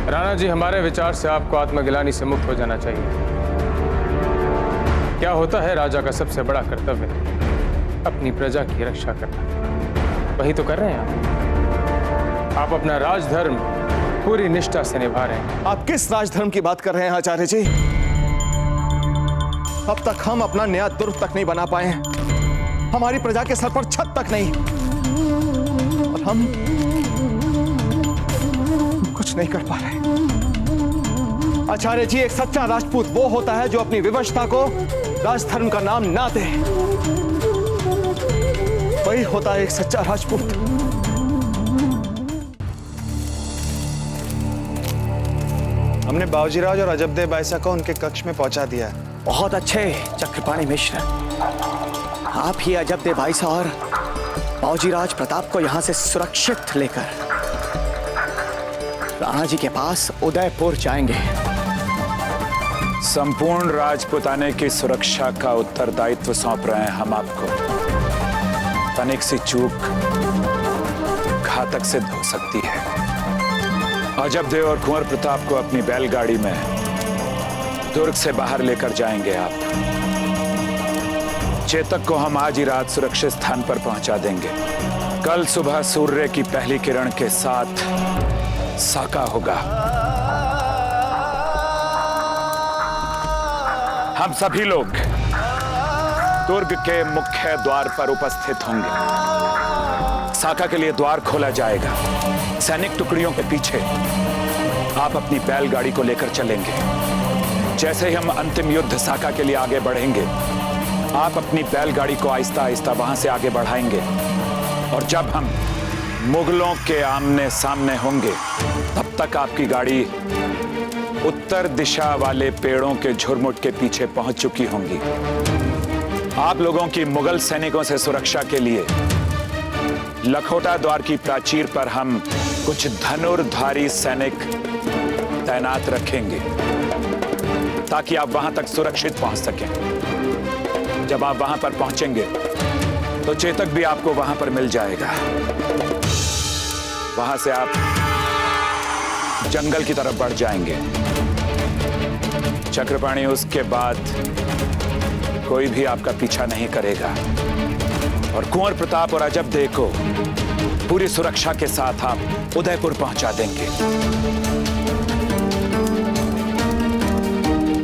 राणा जी, हमारे विचार से आपको आत्मगिलानी से मुक्त हो जाना चाहिए। क्या होता है, राजा का सबसे बड़ा कर्तव्य अपनी प्रजा की रक्षा करना। वही तो कर रहे हैं आप अपना राजधर्म पूरी निष्ठा से निभा रहे हैं। आप किस राजधर्म की बात कर रहे हैं आचार्य जी? अब तक हम अपना नया दुर्ग तक नहीं बना पाए हैं, हमारी प्रजा के सर पर छत तक नहीं, और हम कुछ नहीं कर पा रहे। आचार्य जी, एक सच्चा राजपूत वो होता है जो अपनी विवशता को राजधर्म का नाम ना दे। वही होता है एक सच्चा राजपूत। हमने बाबूजीराज और अजबदेव बाईसा को उनके कक्ष में पहुंचा दिया है। बहुत अच्छे चक्रपाणी मिश्र, आप ही अजबदेव बाईसा और बाबूजीराज प्रताप को यहां से सुरक्षित लेकर राणा जी के पास उदयपुर जाएंगे। संपूर्ण राजपुताने की सुरक्षा का उत्तरदायित्व सौंप रहे हैं हम आपको। तनिक सी चूक घातक सिद्ध हो सकती है। अजबदेव और कुंवर प्रताप को अपनी बैलगाड़ी में दुर्ग से बाहर लेकर जाएंगे आप। चेतक को हम आज ही रात सुरक्षित स्थान पर पहुंचा देंगे। कल सुबह सूर्य की पहली किरण के साथ साका होगा। हम सभी लोग दुर्ग के मुख्य द्वार पर उपस्थित होंगे। साका के लिए द्वार खोला जाएगा। सैनिक टुकड़ियों के पीछे आप अपनी बैलगाड़ी को लेकर चलेंगे। जैसे ही हम अंतिम युद्ध साका के लिए आगे बढ़ेंगे, आप अपनी बैलगाड़ी को आहिस्ता आहिस्ता वहां से आगे बढ़ाएंगे, और जब हम मुगलों के आमने सामने होंगे, तब तक आपकी गाड़ी उत्तर दिशा वाले पेड़ों के झुरमुट के पीछे पहुंच चुकी होंगी। आप लोगों की मुगल सैनिकों से सुरक्षा के लिए लखोटा द्वार की प्राचीर पर हम कुछ धनुर्धारी सैनिक तैनात रखेंगे, ताकि आप वहां तक सुरक्षित पहुंच सकें। जब आप वहां पर पहुंचेंगे तो चेतक भी आपको वहां पर मिल जाएगा। वहां से आप जंगल की तरफ बढ़ जाएंगे। चक्रपाणी, उसके बाद कोई भी आपका पीछा नहीं करेगा, और कुंवर प्रताप और अजबदेव को पूरी सुरक्षा के साथ आप उदयपुर पहुंचा देंगे।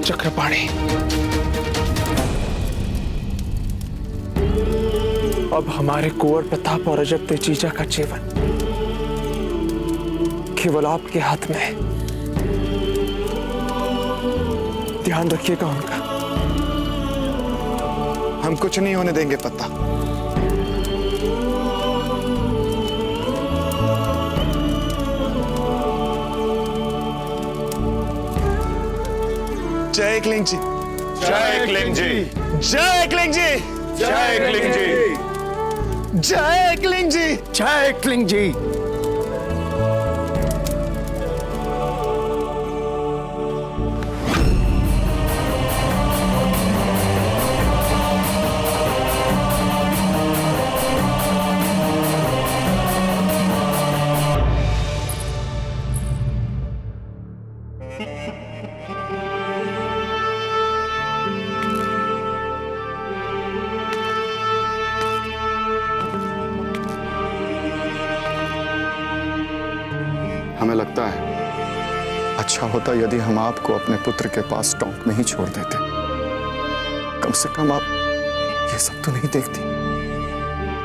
चक्रपाणी, अब हमारे कुंवर प्रताप और अजबदेव जीजा का जीवन केवल आपके हाथ में है। ध्यान रखिएगा उनका। हम कुछ नहीं होने देंगे पत्ता। जय एकलिंग जी। जय एकलिंग जी। जय एकलिंग जी। जय एकलिंग जी। जय एकलिंग जी। जय एकलिंग जी। हमें लगता है अच्छा होता यदि हम आपको अपने पुत्र के पास टोंक में ही छोड़ देते। कम से कम आप ये सब तो नहीं देखती।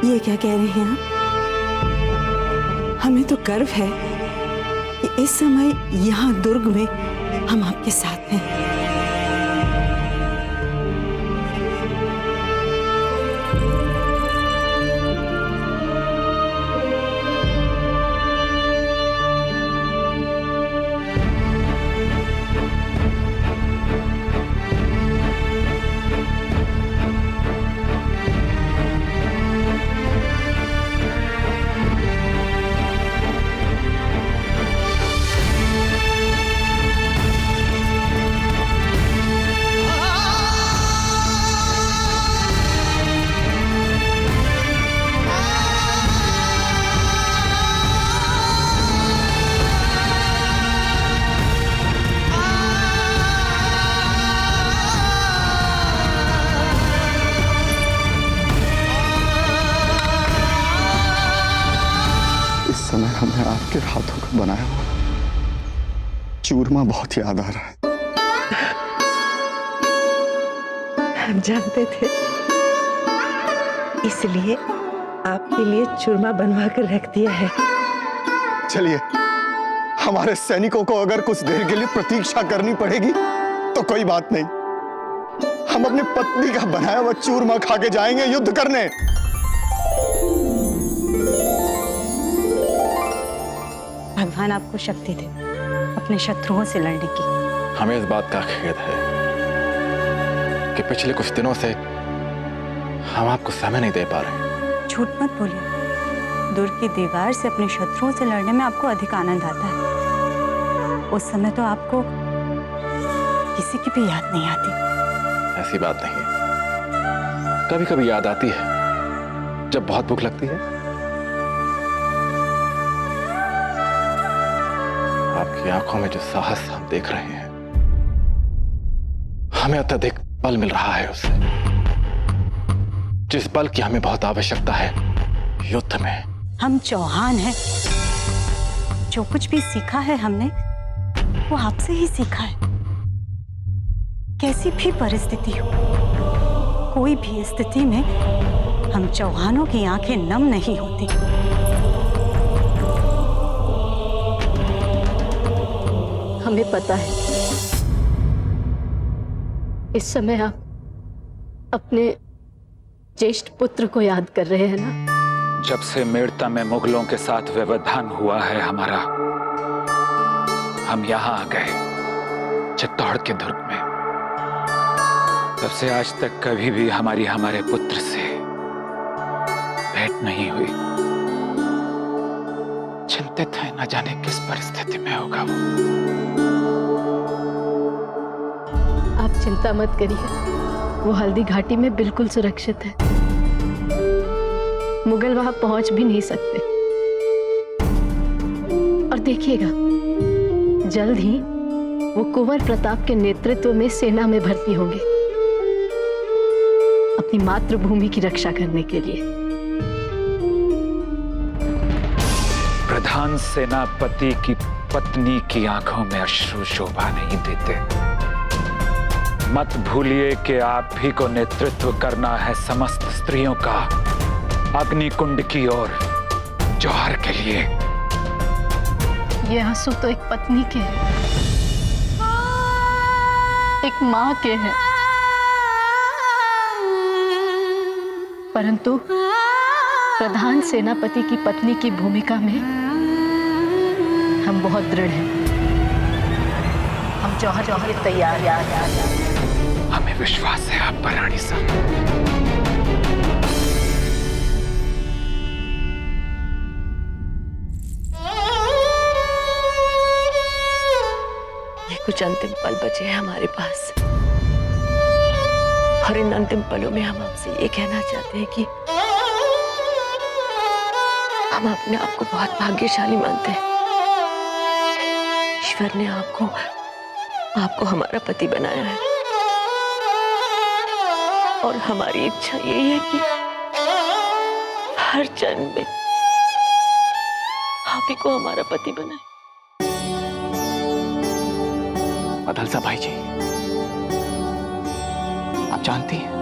ये क्या कह रहे हैं आप? हमें तो गर्व है कि इस समय यहाँ दुर्ग में हम आपके साथ हैं। बनाया हुआ चूरमा बहुत याद आ रहा है। हम जानते थे, इसलिए आपके लिए चूरमा बनवा कर रख दिया है। चलिए, हमारे सैनिकों को अगर कुछ देर के लिए प्रतीक्षा करनी पड़ेगी तो कोई बात नहीं, हम अपनी पत्नी का बनाया हुआ चूरमा खा के जाएंगे युद्ध करने। भगवान आपको शक्ति दे अपने शत्रुओं से लड़ने की। हमें इस बात का खेद है कि पिछले कुछ दिनों से हम आपको समय नहीं दे पा रहे। झूठ मत बोलिए, दुर्ग की दीवार से अपने शत्रुओं से लड़ने में आपको अधिक आनंद आता है। उस समय तो आपको किसी की भी याद नहीं आती। ऐसी बात नहीं है, कभी कभी याद आती है जब बहुत भूख लगती है। आपकी आंखों में जो साहस हम देख रहे हैं, हमें अत्यधिक बल मिल रहा है उससे, जिस बल की हमें बहुत आवश्यकता है युद्ध में। हम चौहान हैं, जो कुछ भी सीखा है हमने वो आपसे ही सीखा है। कैसी भी परिस्थिति हो, कोई भी स्थिति में हम चौहानों की आंखें नम नहीं होती। हमें पता है इस समय आप अपने ज्येष्ठ पुत्र को याद कर रहे हैं ना। जब से मेड़ता में मुगलों के साथ व्यवधान हुआ है हमारा, हम यहां आ गए चित्तौड़ के दुर्ग में। तब से आज तक कभी भी हमारे पुत्र से भेंट नहीं हुई। चिंतित है, न जाने किस परिस्थिति में होगा वो। आप चिंता मत करिए, वो हल्दी घाटी में बिल्कुल सुरक्षित है। मुगल वहां पहुंच भी नहीं सकते। और देखिएगा, जल्द ही वो कुंवर प्रताप के नेतृत्व में सेना में भर्ती होंगे, अपनी मातृभूमि की रक्षा करने के लिए। प्रधान सेनापति की पत्नी की आंखों में अश्रु शोभा नहीं देते। मत भूलिए कि आप भी को नेतृत्व करना है समस्त स्त्रियों का अग्निकुंड की ओर, जौहर के लिए। ये आंसू तो एक पत्नी के हैं, एक मां के हैं, परंतु प्रधान सेनापति की पत्नी की भूमिका में हम बहुत दृढ़ हैं। हम जौहर के तैयार। हमें विश्वास है आप पर रानी साहब। ये कुछ अंतिम पल बचे हैं हमारे पास, और इन अंतिम पलों में हम आपसे ये कहना चाहते हैं कि हम अपने आप को बहुत भाग्यशाली मानते हैं। ईश्वर ने आपको हमारा पति बनाया है, और हमारी इच्छा यही है कि हर जन्म में आप ही को हमारा पति बनाए। मदलसा भाई जी, आप जानती हैं,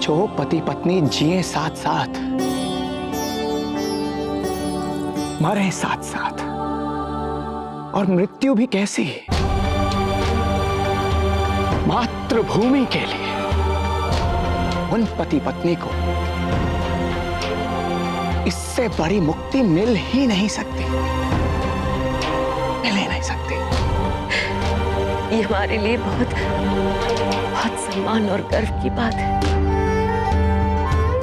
जो पति पत्नी जिए साथ साथ, मरे साथ साथ, और मृत्यु भी कैसी, मातृभूमि के लिए, उन पति पत्नी को इससे बड़ी मुक्ति मिल ही नहीं सकती, मिल ही नहीं सकती। ये हमारे लिए बहुत बहुत सम्मान और गर्व की बात है।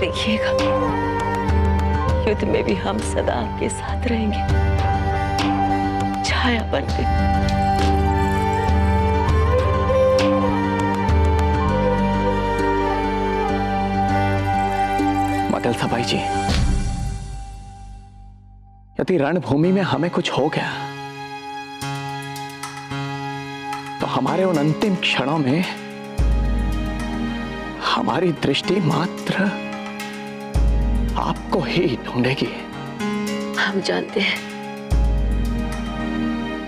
देखिएगा, युद्ध में भी हम सदा आपके साथ रहेंगे, छाया बनकर। मदलसा भाई जी, यदि रणभूमि में हमें कुछ हो गया तो हमारे उन अंतिम क्षणों में हमारी दृष्टि मात्र आपको ही ढूंढेगी, हम जानते हैं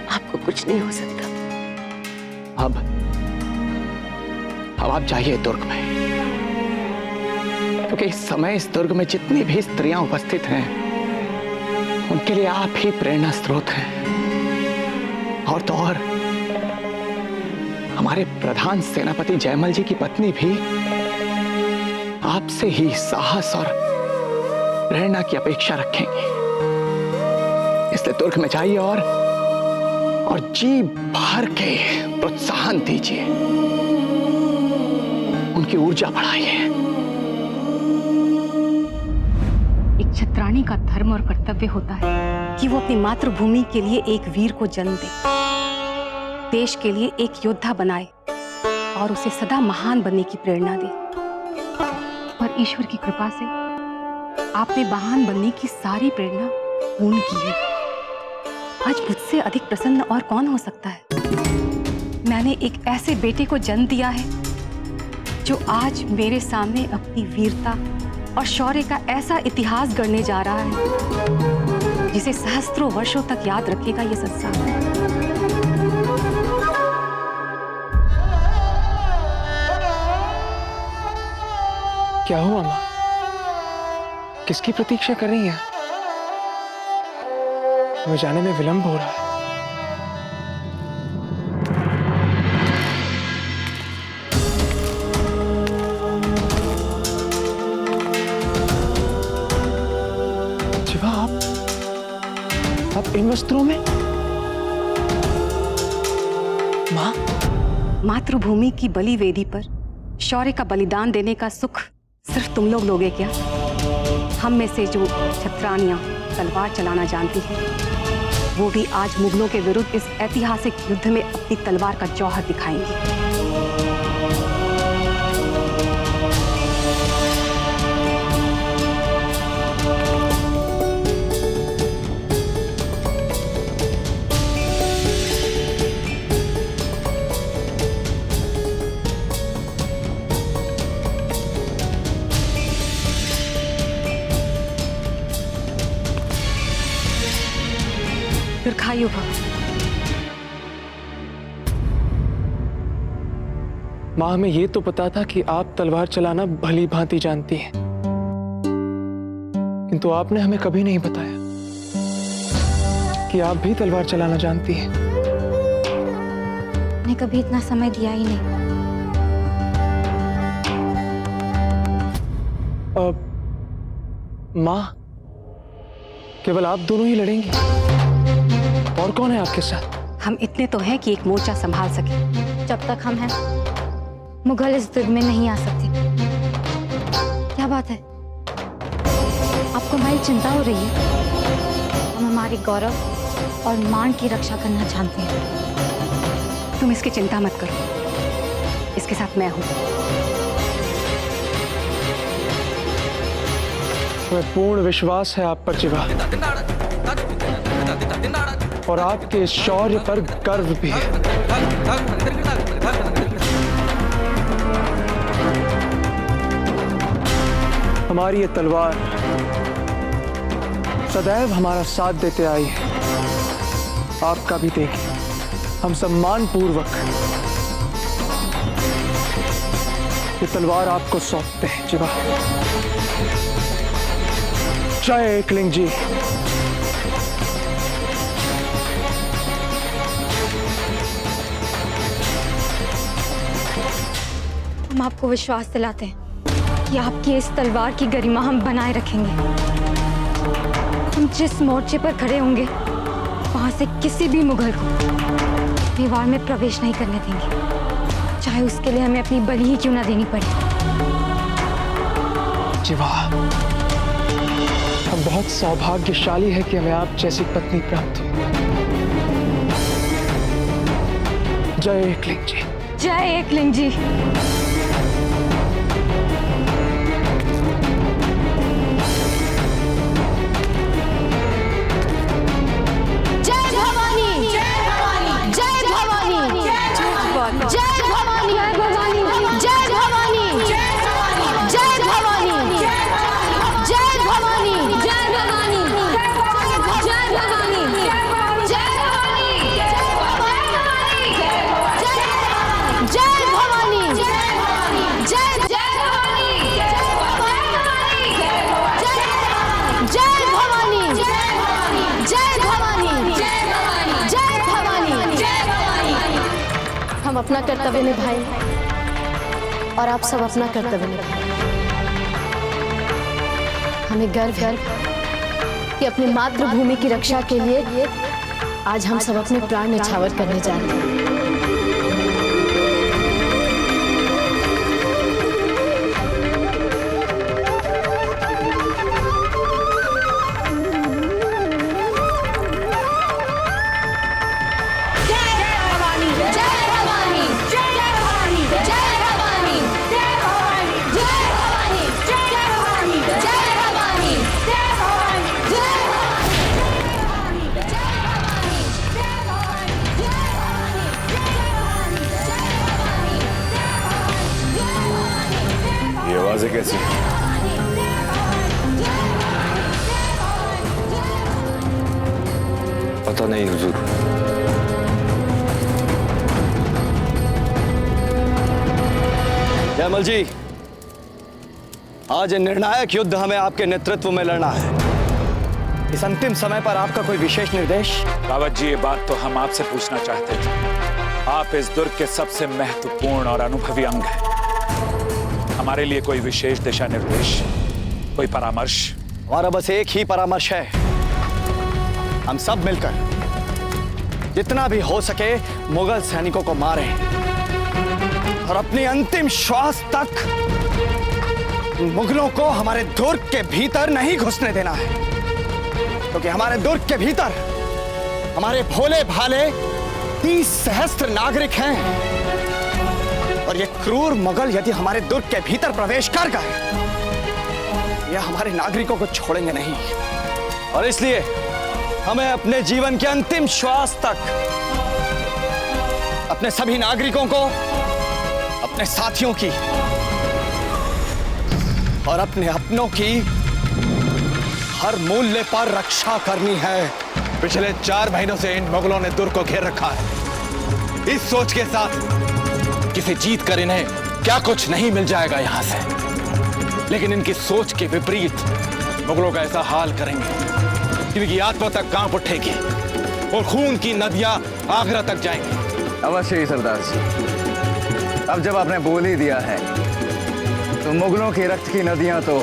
आपको कुछ नहीं हो सकता। अब आप जाइए दुर्ग में, क्योंकि इस समय इस दुर्ग में जितनी भी स्त्रियां उपस्थित हैं उनके लिए आप ही प्रेरणा स्रोत हैं। और तो और हमारे प्रधान सेनापति जयमल जी की पत्नी भी आपसे ही साहस और प्रेरणा की अपेक्षा रखेंगी। इसलिए दुर्ग में जाइए और जी भर के प्रोत्साहन दीजिए, उनकी ऊर्जा बढ़ाइए। एक क्षत्राणी का धर्म और कर्तव्य होता है कि वो अपनी मातृभूमि के लिए एक वीर को जन्म दे, देश के लिए एक योद्धा बनाए और उसे सदा महान बनने की प्रेरणा दे। पर ईश्वर की कृपा से आपने महान बनने की सारी प्रेरणा पूर्ण की है। आज मुझसे अधिक प्रसन्न और कौन हो सकता है? मैंने एक ऐसे बेटे को जन्म दिया है जो आज मेरे सामने अपनी वीरता और शौर्य का ऐसा इतिहास गढ़ने जा रहा है जिसे सहस्त्रों वर्षों तक याद रखेगा ये संसार। क्या हुआ माँ? किसकी प्रतीक्षा कर रही हैं? मुझे जाने में विलंब हो रहा है। शिवा, आप इन वस्त्रों में? माँ, मातृभूमि की बलि वेदी पर शौर्य का बलिदान देने का सुख सिर्फ तुम लोग लोगे क्या? हम में से जो क्षत्राणियां तलवार चलाना जानती हैं, वो भी आज मुगलों के विरुद्ध इस ऐतिहासिक युद्ध में अपनी तलवार का जौहर दिखाएंगी। दीर्घायु भव। माँ, हमें ये तो पता था कि आप तलवार चलाना भली भांति जानती हैं, किंतु आपने हमें कभी नहीं बताया कि आप भी तलवार चलाना जानती हैं। मैंने कभी इतना समय दिया ही नहीं। माँ, केवल आप दोनों ही लड़ेंगी? और कौन है आपके साथ? हम इतने तो हैं कि एक मोर्चा संभाल सके। जब तक हम हैं, मुगल इस दुर्ग में नहीं आ सकते। क्या बात है? आपको हमारी चिंता हो रही है? हम हमारे गौरव और मान की रक्षा करना जानते हैं। तुम इसकी चिंता मत करो, इसके साथ मैं हूं। मैं पूर्ण विश्वास है आप पर जिवा, और आपके इस शौर्य पर गर्व भी है। हमारी ये तलवार सदैव हमारा साथ देते आई है, आपका भी देखें। हम सम्मान पूर्वक ये तलवार आपको सौंपते हैं जिवा। जय एकलिंग जी। हम आपको विश्वास दिलाते हैं कि आपकी इस तलवार की गरिमा हम बनाए रखेंगे। हम जिस मोर्चे पर खड़े होंगे, वहां से किसी भी मुगल को मेवाड़ में प्रवेश नहीं करने देंगे, चाहे उसके लिए हमें अपनी बलि ही क्यों ना देनी पड़े। जिवा, हम बहुत सौभाग्यशाली है कि हमें आप जैसी पत्नी प्राप्त हो। जय एकलिंग जी। जय एकलिंग जी। हम अपना कर्तव्य निभाएंगे और आप सब अपना कर्तव्य निभाएंगे। हमें गर्व है कि अपनी मातृभूमि की रक्षा के लिए आज हम सब अपने प्राण न्यौछावर करने जा रहे हैं। ये आवाजें कैसी? पता नहीं हुजूर। जयमल जी, आज निर्णायक युद्ध हमें आपके नेतृत्व में लड़ना है। इस अंतिम समय पर आपका कोई विशेष निर्देश? रावत जी, ये बात तो हम आपसे पूछना चाहते थे। आप इस दुर्ग के सबसे महत्वपूर्ण और अनुभवी अंग हैं। हमारे लिए कोई विशेष दिशा निर्देश, कोई परामर्श? हमारा बस एक ही परामर्श है, हम सब मिलकर जितना भी हो सके मुगल सैनिकों को मारें और अपनी अंतिम श्वास तक मुगलों को हमारे दुर्ग के भीतर नहीं घुसने देना है, क्योंकि हमारे दुर्ग के भीतर हमारे भोले भाले 30 सहस्त्र नागरिक हैं और ये क्रूर मुगल यदि हमारे दुर्ग के भीतर प्रवेश कर गए या हमारे नागरिकों को छोड़ेंगे नहीं। और इसलिए हमें अपने जीवन के अंतिम श्वास तक अपने सभी नागरिकों को, अपने साथियों की और अपने अपनों की हर मूल्य पर रक्षा करनी है। पिछले 4 महीनों से इन मुगलों ने दुर्ग को घेर रखा है, इस सोच के साथ किसी जीत कर इन्हें क्या कुछ नहीं मिल जाएगा यहां से। लेकिन इनकी सोच के विपरीत मुगलों का ऐसा हाल करेंगे कि इनकी आत्मा तक कांप उठेगी और खून की नदियां आगरा तक जाएंगी। अवश्य ही सरदार जी, अब जब आपने बोल ही दिया है तो मुगलों के रक्त की नदियां तो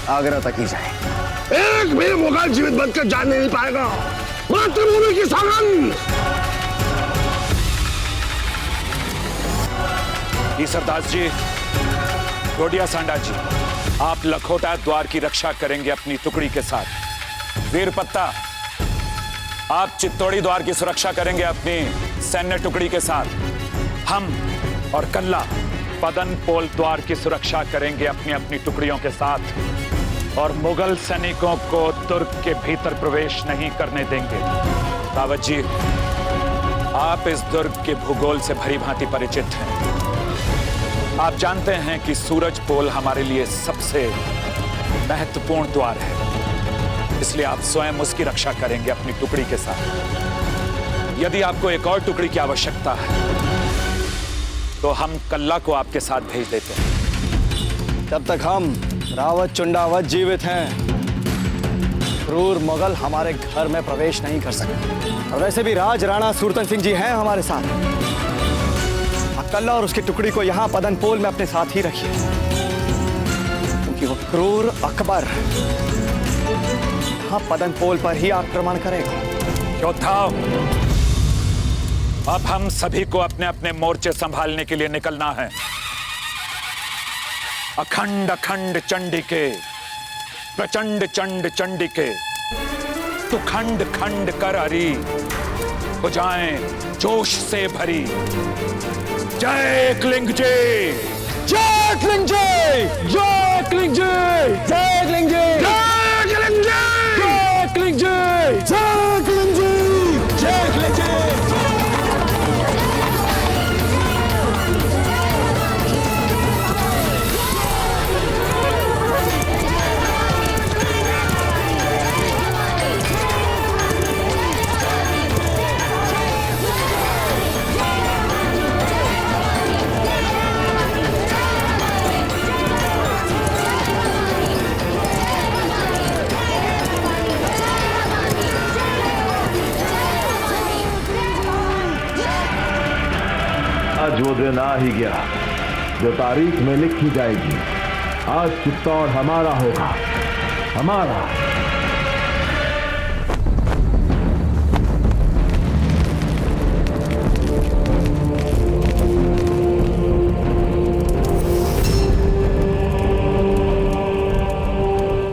आगरा तक ही जाए। एक भी मुगल जीवित बचकर जाने नहीं पाएगा। मातृभूमि की सौगंध। सरदार जी, डोडिया सांडा जी, आप लखोटा द्वार की रक्षा करेंगे अपनी टुकड़ी के साथ। वीरपत्ता, आप चित्तौड़ी द्वार की सुरक्षा करेंगे अपनी सैन्य टुकड़ी के साथ। हम और कल्ला पदन पोल द्वार की सुरक्षा करेंगे अपनी अपनी टुकड़ियों के साथ और मुगल सैनिकों को दुर्ग के भीतर प्रवेश नहीं करने देंगे। रावत जी, आप इस दुर्ग के भूगोल से भली भांति परिचित हैं। आप जानते हैं कि सूरज पोल हमारे लिए सबसे महत्वपूर्ण द्वार है, इसलिए आप स्वयं उसकी रक्षा करेंगे अपनी टुकड़ी के साथ। यदि आपको एक और टुकड़ी की आवश्यकता है तो हम कल्ला को आपके साथ भेज देते हैं। तब तक हम रावत चुंडावत जीवित हैं, क्रूर मुगल हमारे घर में प्रवेश नहीं कर सकते। और वैसे भी राज राणा सूरतन सिंह जी हैं हमारे साथ। कल्ला और उसकी टुकड़ी को यहाँ पदन पोल में अपने साथ ही रखिए, क्योंकि वो क्रूर अकबर यहाँ पदन पोल पर ही आक्रमण करेगा। योद्धाओं, अब हम सभी को अपने अपने मोर्चे संभालने के लिए निकलना है। अखंड अखंड चंडिके, प्रचंड चंड चंडिके, तू खंड खंड कर हरी, हो जाएं जोश से भरी। जय क्लिंग जी, जय क्लिंग जी, जय क्लिंग जी, जय क्लिंग जी, जय क्लिंग जी, जय क्लिंग जी, जय क्लिंग जी, जय क्लिंग जी। आज वो दिन आ ही गया जो तारीख में लिखी जाएगी। आज चित्तौड़ हमारा होगा, हमारा।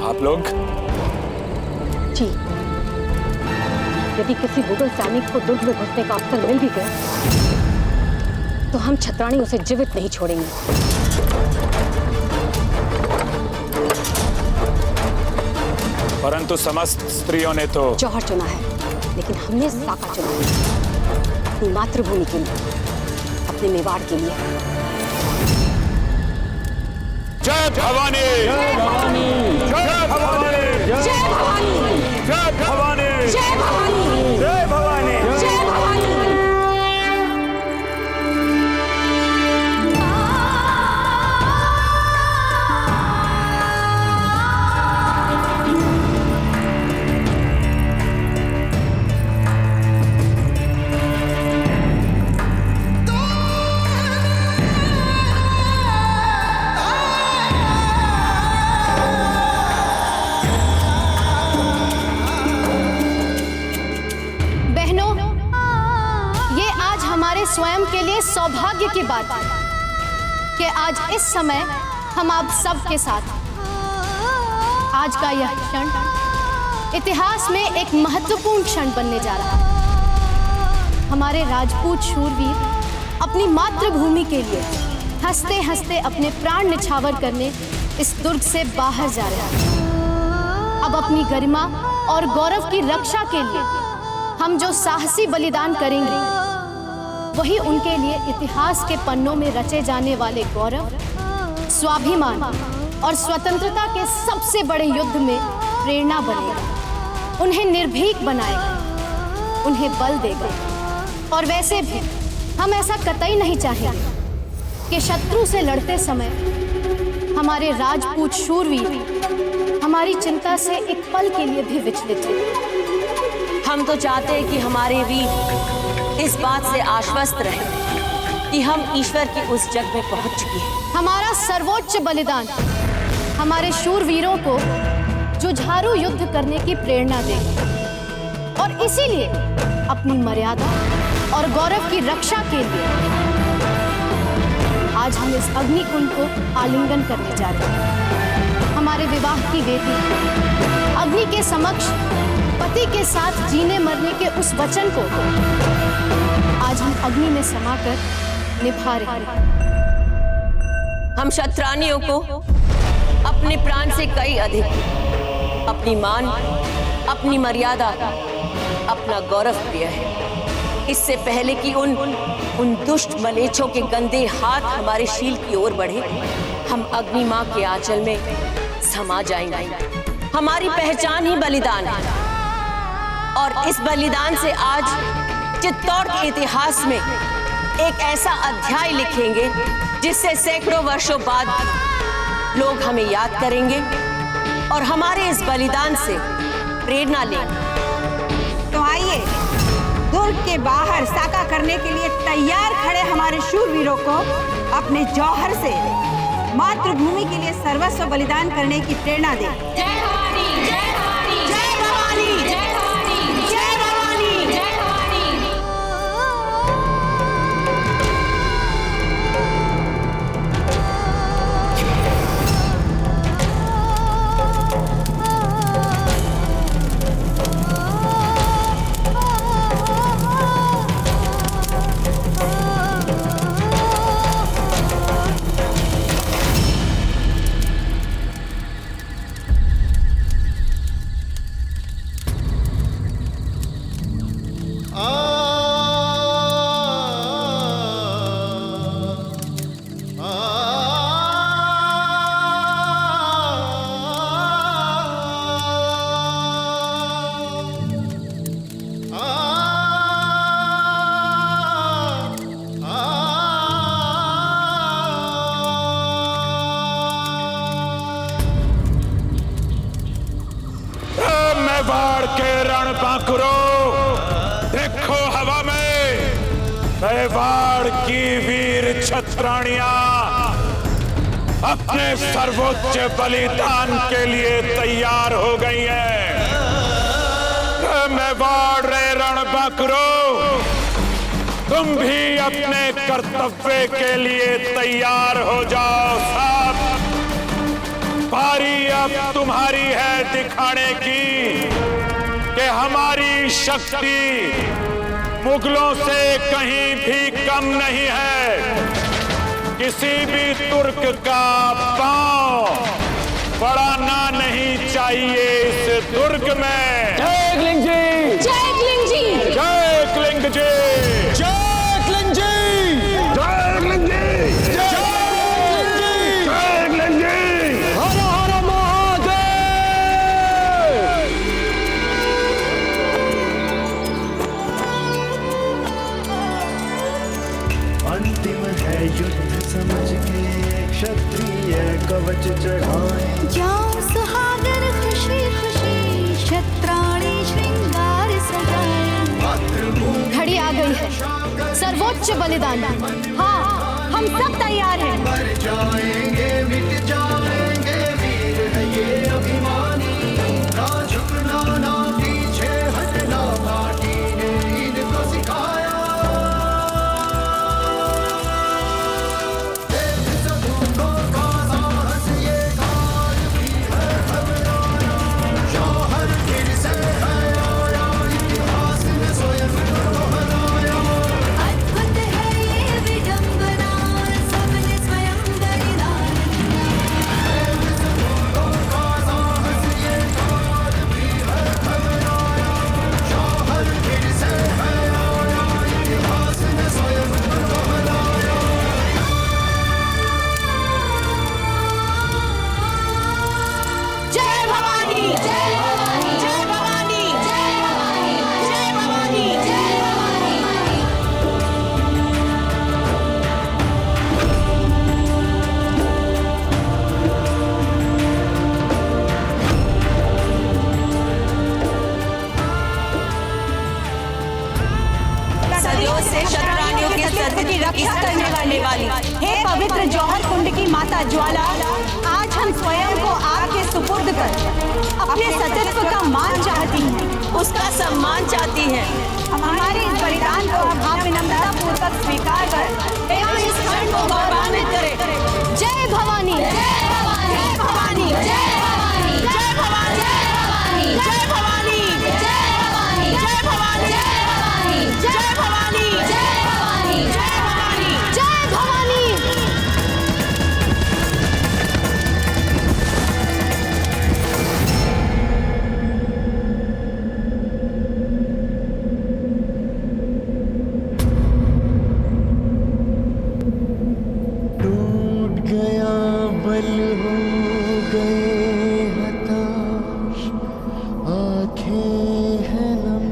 आप लोग जी, यदि किसी मुगल सैनिक को दुर्ग में घुसने का अवसर मिल भी गया तो हम छत्राणी उसे जीवित नहीं छोड़ेंगे। परंतु समस्त स्त्रियों ने तो जौहर चुना है, लेकिन हमने साका चुना है, अपनी मातृभूमि के लिए, अपने मेवाड़ के लिए। जय भवानी, जय भवानी, जय भवानी, जय भवानी, जय भवानी, जय भवानी, जय भवानी, जय भवानी। स्वयं के लिए सौभाग्य की बात है कि आज इस समय हम आप सब के साथ, आज का यह क्षण इतिहास में एक महत्वपूर्ण क्षण बनने जा रहा है। हमारे राजपूत शूरवीर अपनी मातृभूमि के लिए हंसते हंसते अपने प्राण निछावर करने इस दुर्ग से बाहर जा रहे हैं। अब अपनी गरिमा और गौरव की रक्षा के लिए हम जो साहसी बलिदान करेंगे, वही उनके लिए इतिहास के पन्नों में रचे जाने वाले गौरव, स्वाभिमान और स्वतंत्रता के सबसे बड़े युद्ध में प्रेरणा बनेगा, उन्हें निर्भीक बनाएगा, उन्हें बल देगा। और वैसे भी हम ऐसा कतई नहीं चाहेंगे कि शत्रु से लड़ते समय हमारे राजपूत शूरवीर हमारी चिंता से एक पल के लिए भी विचलित हो। हम तो चाहते हैं कि हमारे वीर इस बात से आश्वस्त रहे कि हम ईश्वर की उस जग में पहुंच चुके हैं। हमारा सर्वोच्च बलिदान हमारे शूरवीरों को जुझारू युद्ध करने की प्रेरणा देगा और इसीलिए अपनी मर्यादा और गौरव की रक्षा के लिए आज हम इस अग्निकुंड को आलिंगन करने जा रहे हैं। हमारे विवाह की वेदी अग्नि के समक्ष पति के साथ जीने मरने के उस वचन को आज हम अग्नि में समाकर निभा रहे हैं। हम क्षत्रानियों को अपने प्राण से कई अधिक अपनी मान, अपनी मर्यादा, अपना गौरव प्रिय है। इससे पहले कि उन दुष्ट मलेच्छों के गंदे हाथ हमारे शील की ओर बढ़े, हम अग्नि मां के आंचल में समा जाएंगे। हमारी पहचान ही बलिदान है और इस बलिदान से आज चित्तौड़ के इतिहास में एक ऐसा अध्याय लिखेंगे जिससे सैकड़ों वर्षों बाद लोग हमें याद करेंगे और हमारे इस बलिदान से प्रेरणा लेंगे। तो आइए, दुर्ग के बाहर साका करने के लिए तैयार खड़े हमारे शूरवीरों को अपने जौहर से मातृभूमि के लिए सर्वस्व बलिदान करने की प्रेरणा दें। जय भवानी, जय भवानी, जय भवानी, जय भवानी, जय भवानी, जय भवानी। मेवाड़ की वीर छत्राणियां अपने सर्वोच्च बलिदान के लिए तैयार हो गई हैं। मेवाड़ रे रणबंकरो, तुम भी अपने कर्तव्य के लिए तैयार हो जाओ। साहब, बारी अब तुम्हारी है दिखाने की कि हमारी शक्ति मुगलों से कहीं भी कम नहीं है। किसी भी तुर्क का पांव पड़ाना नहीं चाहिए इस दुर्ग में। जय क्लिंग जी! जय क्लिंग जी! जय क्लिंग जी! जय क्लिंग जी! जय क्लिंग जी! जय क्लिंग जी! हर हर महादेव! अंतिम है युद्ध समझ के क्षत्रिय कवच चढ़ाए। जाओ सुहागर खुशी खुशी क्षत्राणी श्रृंगार सजाए। घड़ी आ गई है सर्वोच्च बलिदान। हाँ, हम सब तैयार हैं। मर जाएंगे मिट जाएंगे वीर है ये अभिमानी। ना झुकना ना पीछे हटना माटी ने इनको सिखाया। देश सबूतों का साहस ये काल भी है घबराया। जौहर फिर से है आया, इतिहास ने स्वयं को बनाया। अद्भुत है ये विडंबना, सबने स्वयं बलिदान दिया। देश सबूतों का साहस ये काल भी है घबराया। जौहर फिर से है आया, इतिहास ने स्वयं को बनाया। जय भवानी! जय भवानी! जय भवानी! जय भवानी! जय भवानी! जय भवानी! सदियों से शत्राणियों के सत्य की रक्षा करने वाली हे पवित्र जौहर कुंड की माता ज्वाला, आज हम स्वयं को आपके सुपुर्द कर अपने सतीत्व का मान चाहती हैं, उसका सम्मान चाहती हैं। हमारे इस बलिदान को आप विनम्रता पूर्वक स्वीकार कर एवं इस क्षण को गौरवान्वित करें। जय भवानी! जय भवानी! जय भवानी! जय भवानी! जय भवानी! जय भवानी! जय भवानी! जय भवानी! जय भवानी! जय भवानी! जय भवानी! जय भवानी! जय भवानी! टूट गया बल हो गए हताश, आंखें हैं नम।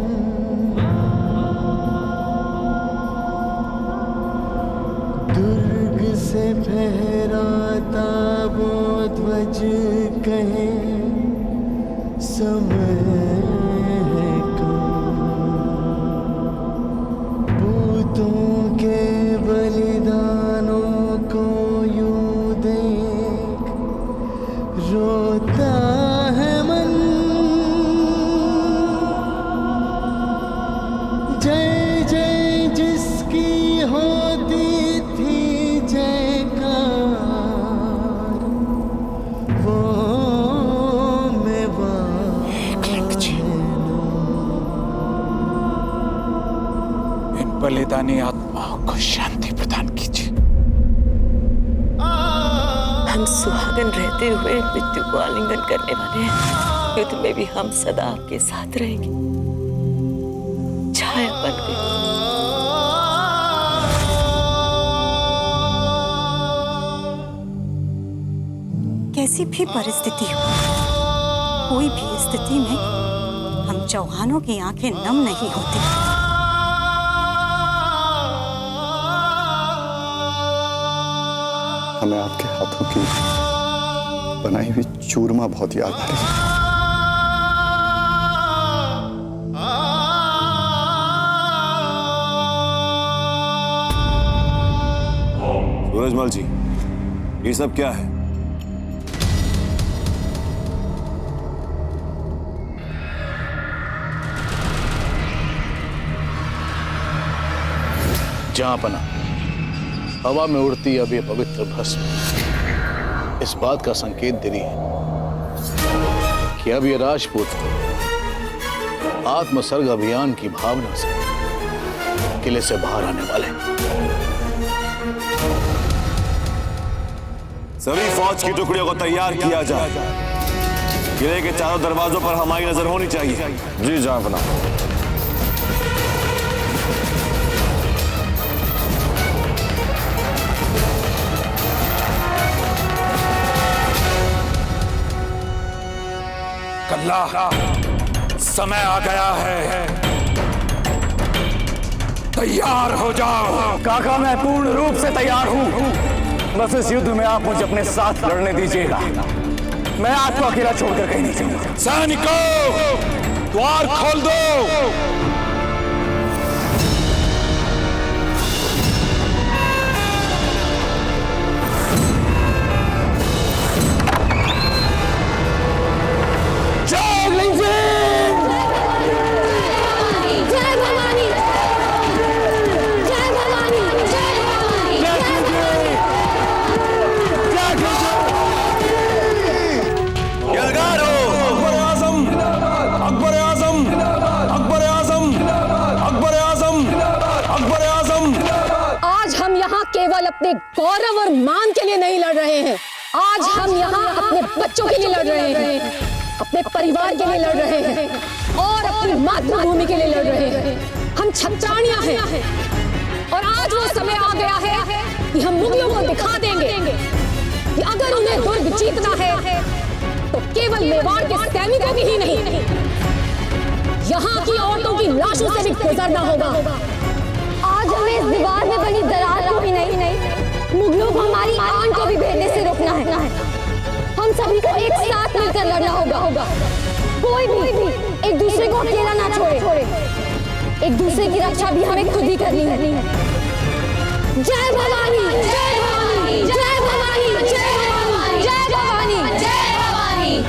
दुर्ग से फहराता वो ध्वज कहे समय है कम। पूतों के बलिदानों को यूं देख रोता है मन। जय जय जिसकी होती थी जयकार, वो इन बलिदानी आत्माओं को शांति प्रदान कीजिए। हम सुहागन रहते हुए मृत्यु को आलिंगन करने वाले हैं। युद्ध में भी हम सदा आपके साथ रहेंगे। छाया बन गई। कैसी भी परिस्थिति हो, कोई भी स्थिति में हम चौहानों की आंखें नम नहीं होती। हमें आपके हाथों की बनाई हुई चूरमा बहुत याद आ रही है। सूरजमल जी, ये सब क्या है? जहांपना, हवा में उड़ती अब ये पवित्र भस्म इस बात का संकेत दे रही है कि अब ये राजपूत आत्मसर्ग अभियान की भावना से किले से बाहर आने वाले हैं। सभी फौज की टुकड़ियों को तैयार किया जाए। किले के चारों दरवाजों पर हमारी नजर होनी चाहिए। जी जहांपना। कल्ला, समय आ गया है, तैयार हो जाओ। काका, मैं पूर्ण रूप से तैयार हूँ। बस इस युद्ध में आप मुझे अपने साथ लड़ने दीजिएगा। मैं आपको अकेला छोड़कर कहीं नहीं जाऊंगा। सैनिकों, द्वार खोल दो। केवल अपने गौरव और मान के लिए नहीं लड़ रहे हैं। आज हम यहाँ अपने बच्चों के लिए लड़ रहे हैं, अपने परिवार के लिए लड़ रहे हैं और अपनी मातृभूमि के लिए लड़ रहे हैं। हम क्षत्राणियां हैं और आज वो समय आ गया है कि हम मुगलों को दिखा देंगे कि अगर उन्हें दुर्ग जीतना है तो केवल मेवाड़ के सैनिकों की ही नहीं, यहाँ की औरतों की लाशों से भी गुजरना होगा। आज हमें इस दीवार में बनी दरार को ही नहीं, मुगलों को हमारी आन को भी भेजने से रोकना है। हम सभी को एक साथ मिलकर लड़ना होगा। कोई भी एक दूसरे को अकेला ना छोड़े। एक दूसरे की रक्षा भी हमें खुद ही करनी है। जय भवानी, जय भवानी, जय भवानी, जय भवानी, जय भवानी, जय भवानी।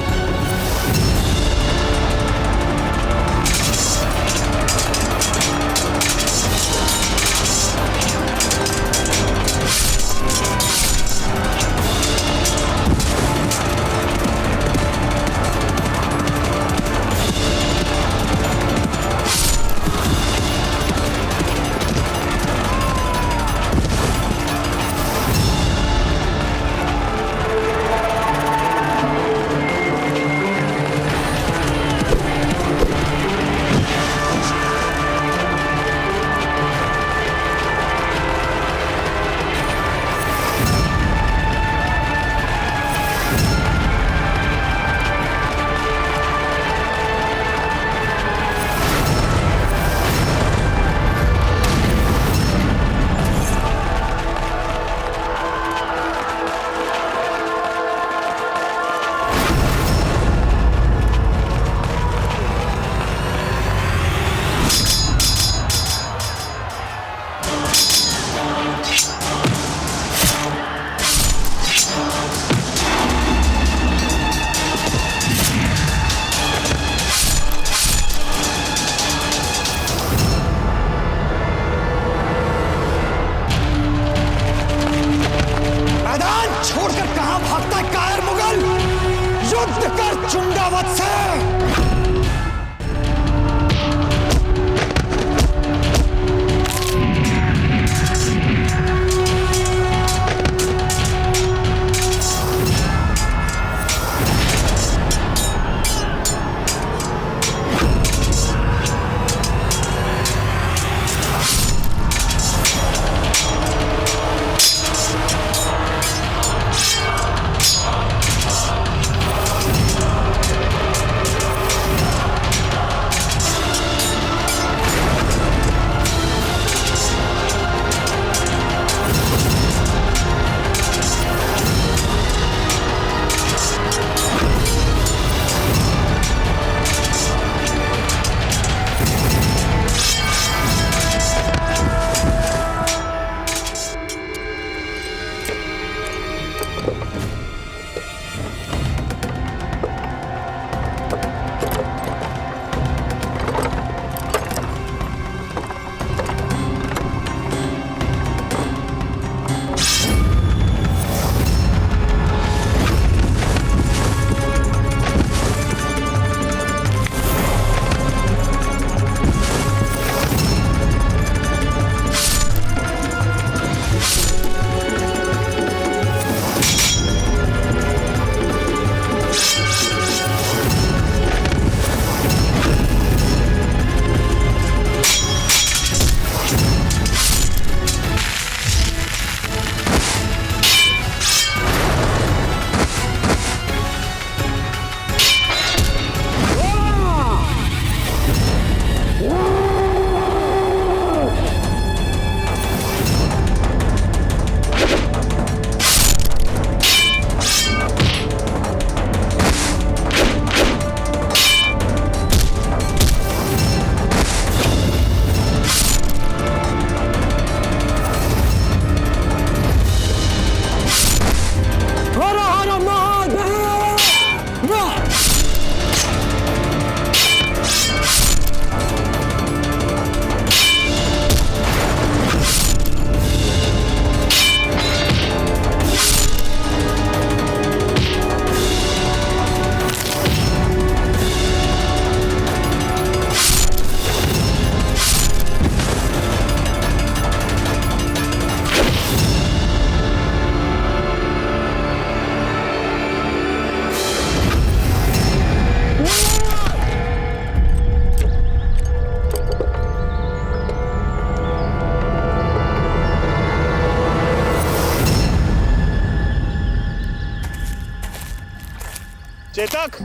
चेतक,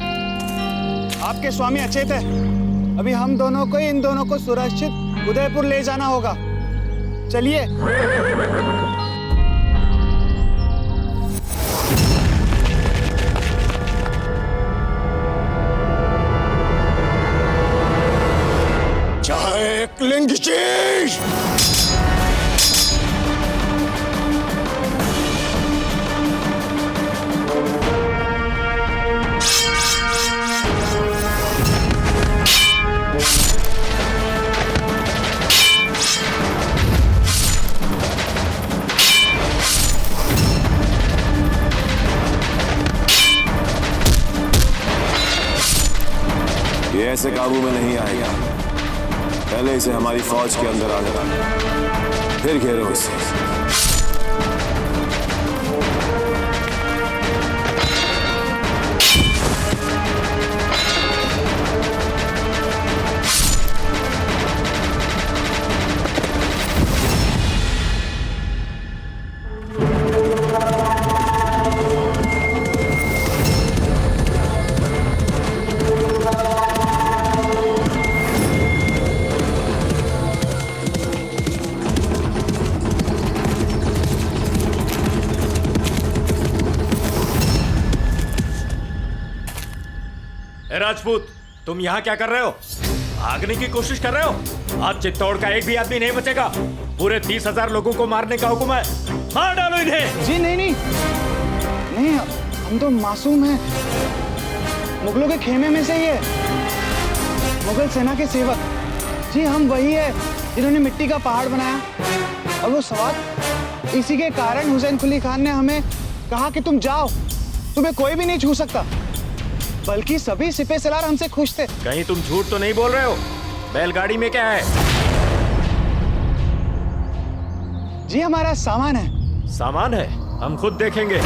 आपके स्वामी अचेत है। अभी हम दोनों को इन दोनों को सुरक्षित उदयपुर ले जाना होगा। चलिए। जय क्लिंग चीज। ये ऐसे काबू में नहीं आएगा। पहले इसे हमारी फौज के अंदर आने डालो, फिर घेरो इसे। राजपूत, तुम यहाँ क्या कर रहे हो? भागने की कोशिश कर रहे हो? आज चित्तौड़ का एक भी आदमी नहीं बचेगा। पूरे 30,000 लोगों को मारने का हुक्म है। मार डालो इन्हें। जी नहीं, हम तो मासूम हैं। मुगलों के खेमे में से ही है। मुगल सेना के सेवक। जी हम वही है जिन्होंने मिट्टी का पहाड़ बनाया। और वो सवाल इसी के कारण हुसैन कुली खान ने हमें कहा कि तुम जाओ, तुम्हें कोई भी नहीं छू सकता। बल्कि सभी सिपह सलार हमसे खुश थे। कहीं तुम झूठ तो नहीं बोल रहे हो? बैलगाड़ी में क्या है? जी हमारा सामान है। सामान है? हम खुद देखेंगे।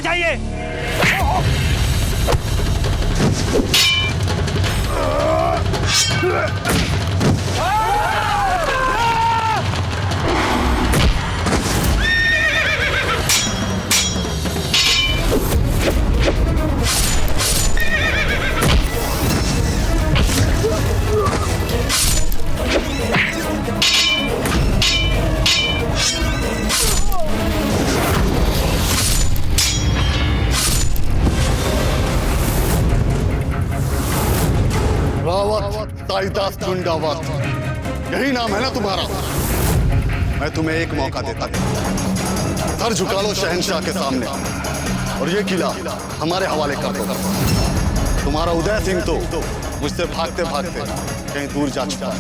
चाहिए। ताईदास झुंडावत, यही नाम है ना तुम्हारा? मैं तुम्हें एक मौका देता हूं। सर झुका लो शहंशाह के सामने और ये किला हमारे हवाले कर दो। तुम्हारा उदय सिंह तो मुझसे भागते भागते कहीं दूर जा चुका है।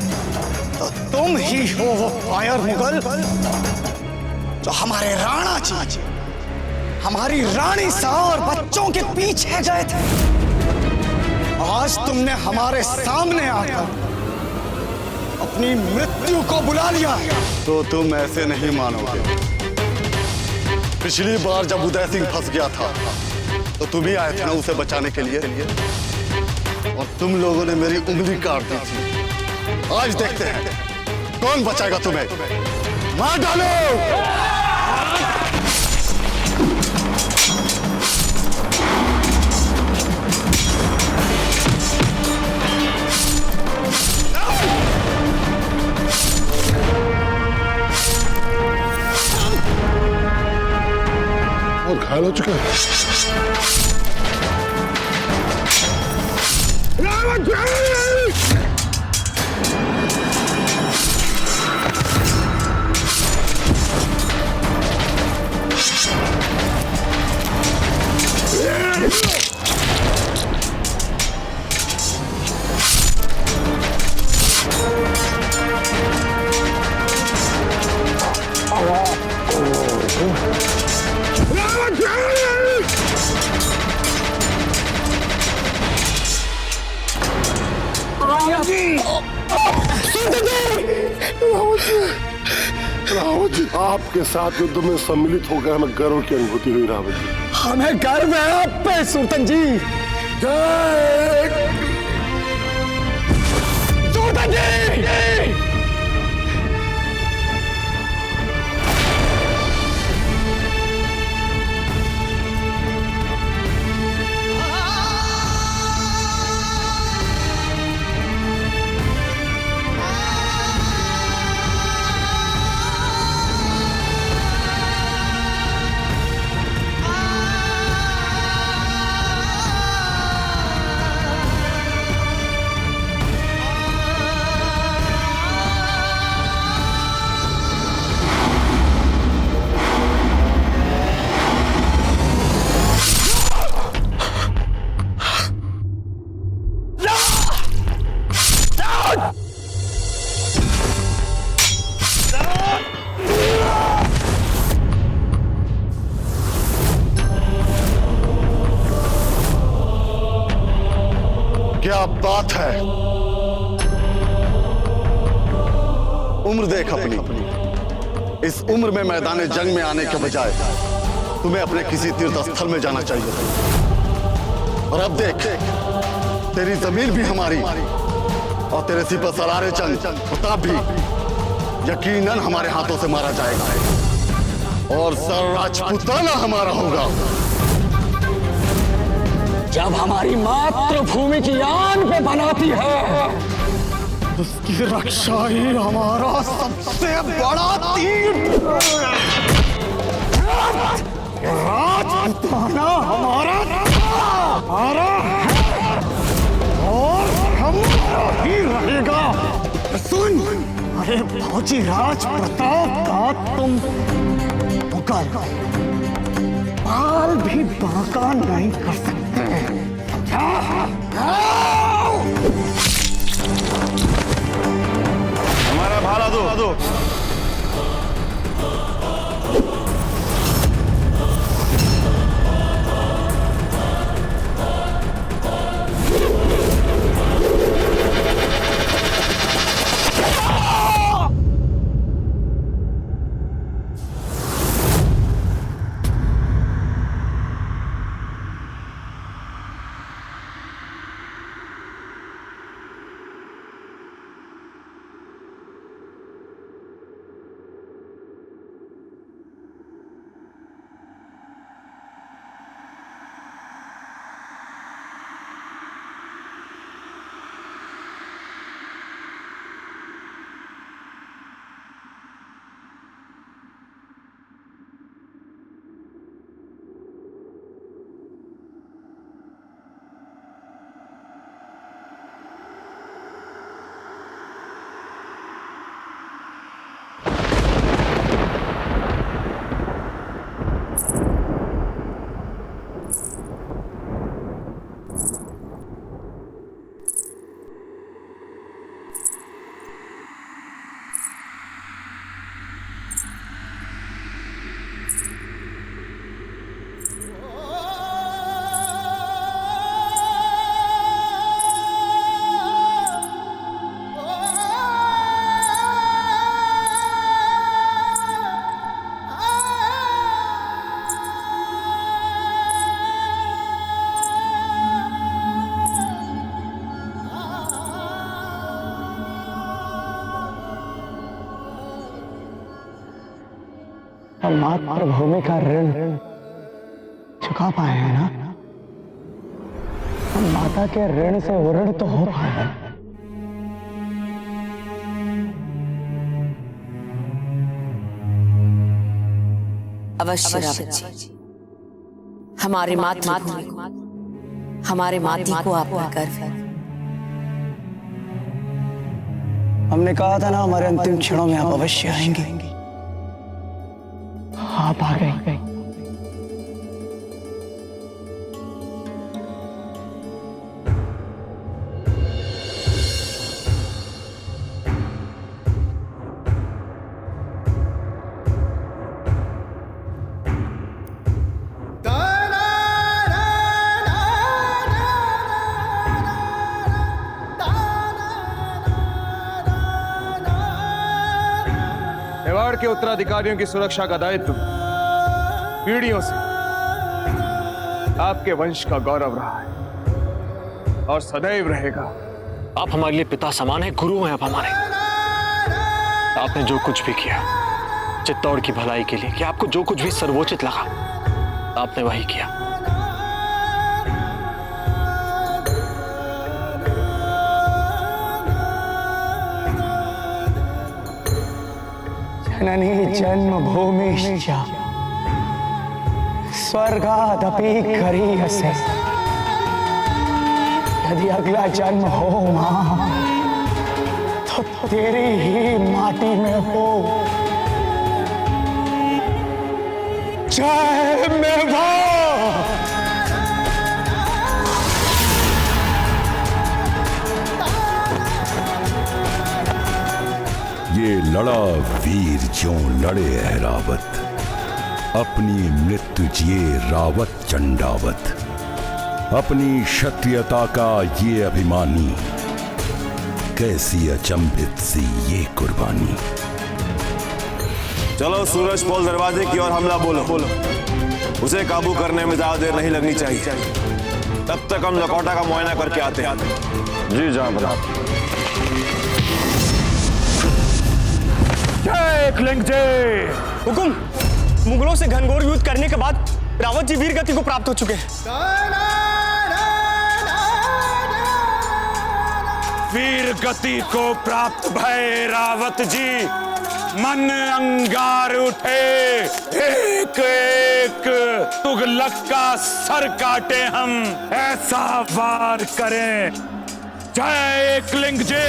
तो तुम ही हो वो फायर मुगल जो हमारे राणा जी, हमारी रानी सा और बच्चों के पीछे गए थे। आज तुमने हमारे सामने आकर अपनी मृत्यु को बुला लिया। तो तुम ऐसे नहीं मानोगे। पिछली बार जब उदय सिंह फंस गया था तो तुम ही आए थे ना उसे बचाने के लिए, और तुम लोगों ने मेरी उंगली काट दी थी। आज देखते हैं कौन बचाएगा तुम्हें। मार डालो। और घायल हो चुका है। रावत जी, आपके साथ युद्ध में सम्मिलित होकर हमें गर्व की अनुभूति हुई। रावत जी, हमें गर्व है आप पे सुल्तान जी। जय सुल्तान जी। क्या बात है। उम्र देख अपनी। इस उम्र में मैदान जंग में आने के बजाय तुम्हें अपने किसी तीर्थ स्थल में जाना चाहिए था। और अब देख, तेरी जमीन भी हमारी और तेरे सिर पर सलारे जंग प्रताप भी यकीनन हमारे हाथों से मारा जाएगा और सर राजपूताना हमारा होगा। जब हमारी मातृभूमि की आन पे बनाती है, उसकी रक्षा ही हमारा सबसे बड़ा तीर्थ। राजपूताना हमारा और हमारा ही रहेगा। सुन, अरे फौजी राज प्रताप का तुम मुगल बाल भी बांका नहीं कर सकते। हमारा भाला दो। हम मातृभूमि का ऋण चुका पाए हैं ना। हम माता के ऋण से उऋण तो हो पाए हैं। अवश्य रावत जी, हमारे मातृभूमि को, हमारे माटी को आप पर गर्व है। हमने कहा था ना हमारे अंतिम क्षणों में आप अवश्य आएंगे। आप आ गए। मेवाड़ के उत्तराधिकारियों की सुरक्षा का दायित्व पीढ़ियों से आपके वंश का गौरव रहा है और सदैव रहेगा। आप हमारे लिए पिता समान हैं, गुरु हैं आप हमारे। आपने जो कुछ भी किया चित्तौड़ की भलाई के लिए, कि आपको जो कुछ भी सर्वोचित लगा आपने वही किया। जननी जन्मभूमिश्च स्वर्गादपि गरीयसे। यदि अगला जन्म हो मां तो तेरी ही माटी में हो। जय मेवाड़। ये लड़ा वीर ज्यों लड़े ऐरावत, अपनी मृत्यु जिए रावत चंडावत। अपनी क्षत्रियता का ये अभिमानी, कैसी अचंभित सी ये कुर्बानी। चलो सूरज पोल दरवाजे की ओर हमला बोलो। उसे काबू करने में ज्यादा देर नहीं लगनी चाहिए। तब तक हम लकोटा का मुआयना करके आते हैं। जी जनाब। जय क्लिंग जय। हुकुम, मुगलों से घनघोर युद्ध करने के बाद रावत जी वीर गति को प्राप्त हो चुके हैं। वीर गति को प्राप्त भय रावत जी मन अंगार उठे। एक एक तुगलक का सर काटे हम, ऐसा वार करें। जय एकलिंग जी।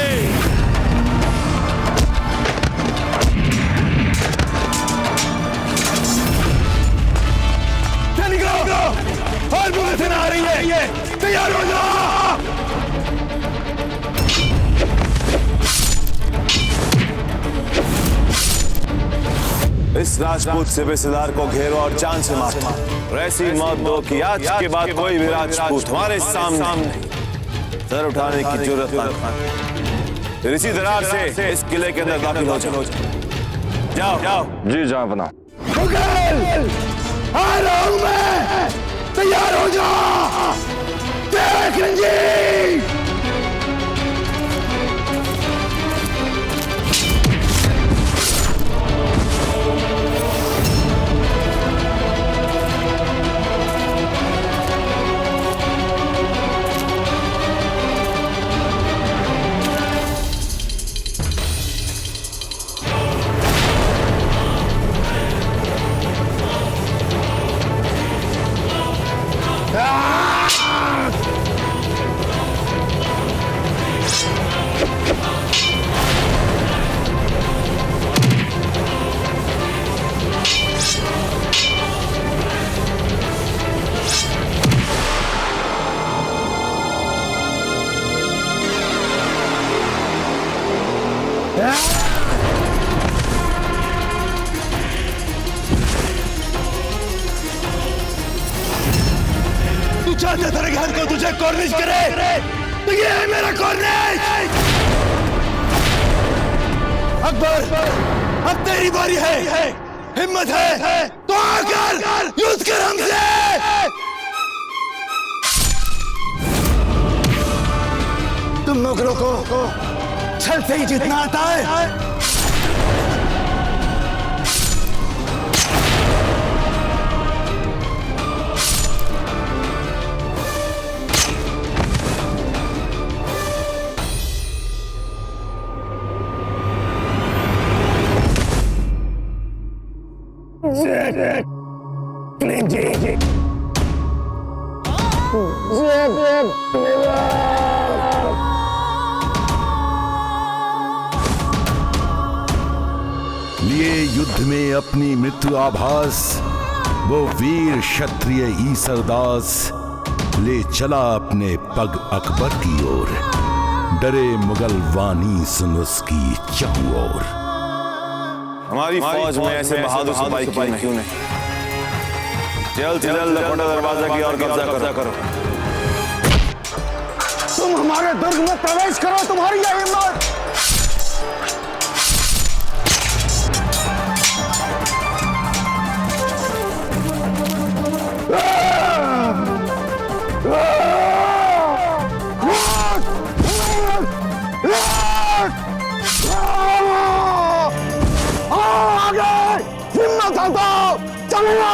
और बुरी सेना आ रही है, तैयार हो जाओ। इस राजपूत सिबेसिदार को घेरो और जान से मारो और ऐसी मौत दो कि आज के बाद कोई भी राजपूत हमारे सामने सर उठाने की जरूरत ना हो। फिर इसी तरह से इस किले के अंदर दाखिल हो जाओ। जाओ जाओ। जी जनाब। आ रहा हूं मैं, तैयार हो जाओ। देख रंजीत। तू चाहते तेरे घर को तुझे कॉर्निश करे, तो ये है मेरा कॉर्निश। अकबर, अब तेरी बारी है। हिम्मत है तो आकर युद्ध कर हमसे। तुम मुगलों को छल से ही जीतना आता है। लिए युद्ध में अपनी मृत्यु आभास वो वीर क्षत्रिय ईसरदास ले चला अपने पग अकबर की ओर। डरे मुगल वानी सुन उसकी चहुं ओर। हमारी फौज में ऐसे बहादुर सिपाही क्यों नहीं? जल्द से जल्द लखोटा दरवाजा की ओर कब्जा करो। तुम हमारे दुर्ग में प्रवेश करो, तुम्हारी यह हिम्मत। आगे हिम्मत आता, चलो।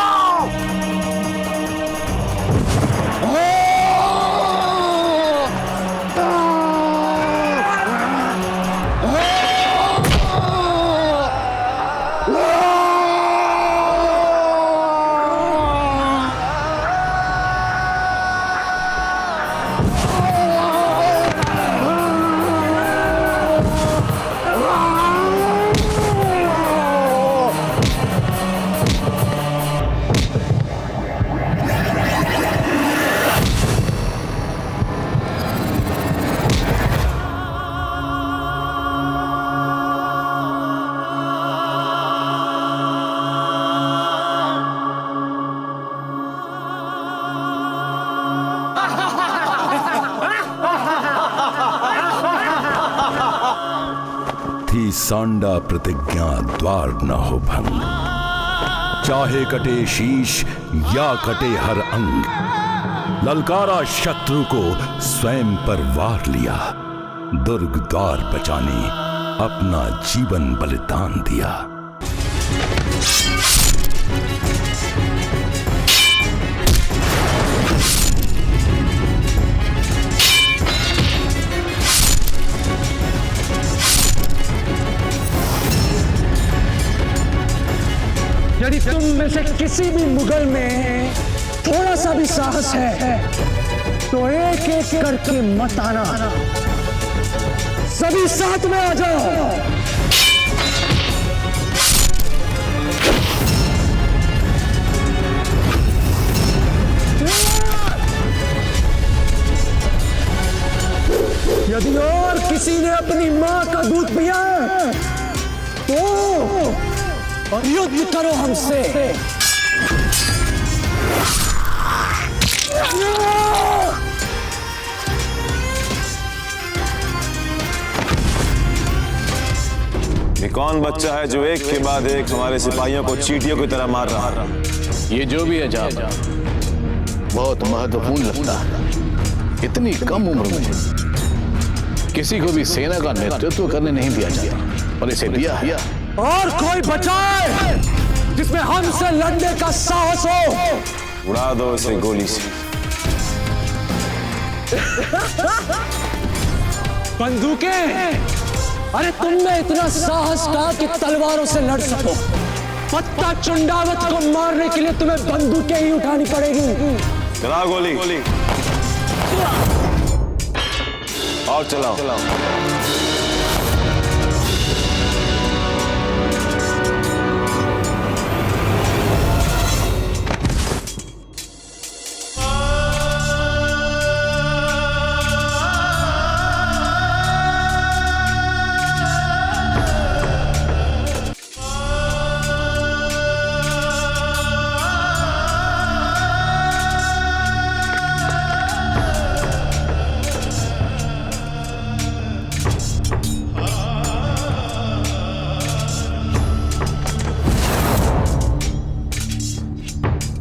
थी सांडा प्रतिज्ञा द्वार न हो भंग। चाहे कटे शीश या कटे हर अंग। ललकारा शत्रु को स्वयं पर वार लिया। दुर्ग द्वार बचाने अपना जीवन बलिदान दिया। यदि तुम में से किसी भी मुगल में थोड़ा सा भी साहस है तो एक एक करके मत आना, सभी साथ में आ जाओ। यदि और किसी ने अपनी मां का दूध पिया है तो और युद्ध करो हमसे। ये कौन बच्चा है जो एक के बाद एक हमारे सिपाहियों को चींटियों की तरह मार रहा है? ये जो भी है जामा बहुत महत्वपूर्ण लगता है। इतनी कम उम्र में किसी को भी सेना का नेतृत्व करने नहीं दिया जाता और इसे दिया है। और कोई बचाए जिसमें हमसे लड़ने का साहस हो। उड़ा दो इसे गोली से। बंदूकें? अरे तुमने इतना साहस कहा कि तलवारों से लड़ सको। पत्ता चुंडावत को मारने के लिए तुम्हें बंदूकें ही उठानी पड़ेगी। चलाओ गोली। और चलाओ।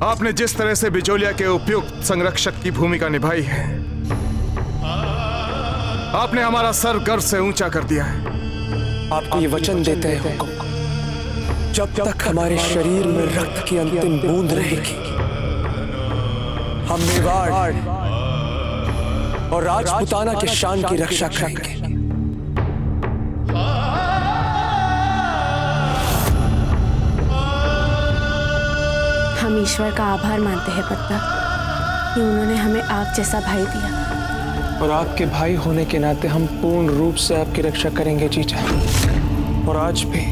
आपने जिस तरह से बिजोलिया के उपयुक्त संरक्षक की भूमिका निभाई है, आपने हमारा सर गर्व से ऊंचा कर दिया है। आपको ये वचन देते हैं हुक्म, जब तक हमारे शरीर में रक्त की अंतिम बूंद रहेगी, हम मेवाड़ और राजपुताना के शान की रक्षा करेंगे। हम ईश्वर का आभार मानते हैं पत्ता कि उन्होंने हमें आप जैसा भाई दिया। और आपके भाई होने के नाते हम पूर्ण रूप से आपकी रक्षा करेंगे जीजा। और आज भी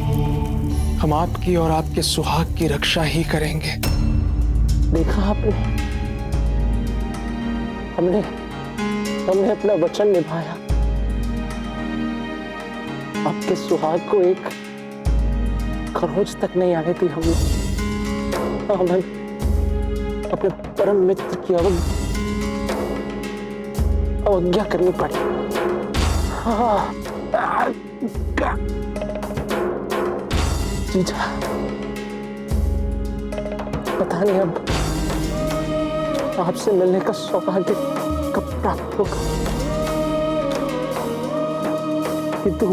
हम आपकी और आपके सुहाग की रक्षा ही करेंगे। देखा आपने, हमने अपना वचन निभाया। आपके सुहाग को एक खरोच तक नहीं आने दी हमने। हमें अपने परम मित्र की अवज्ञा करनी पड़ी। जीजा, पता नहीं अब आपसे मिलने का सौभाग्य कब प्राप्त होगा, किंतु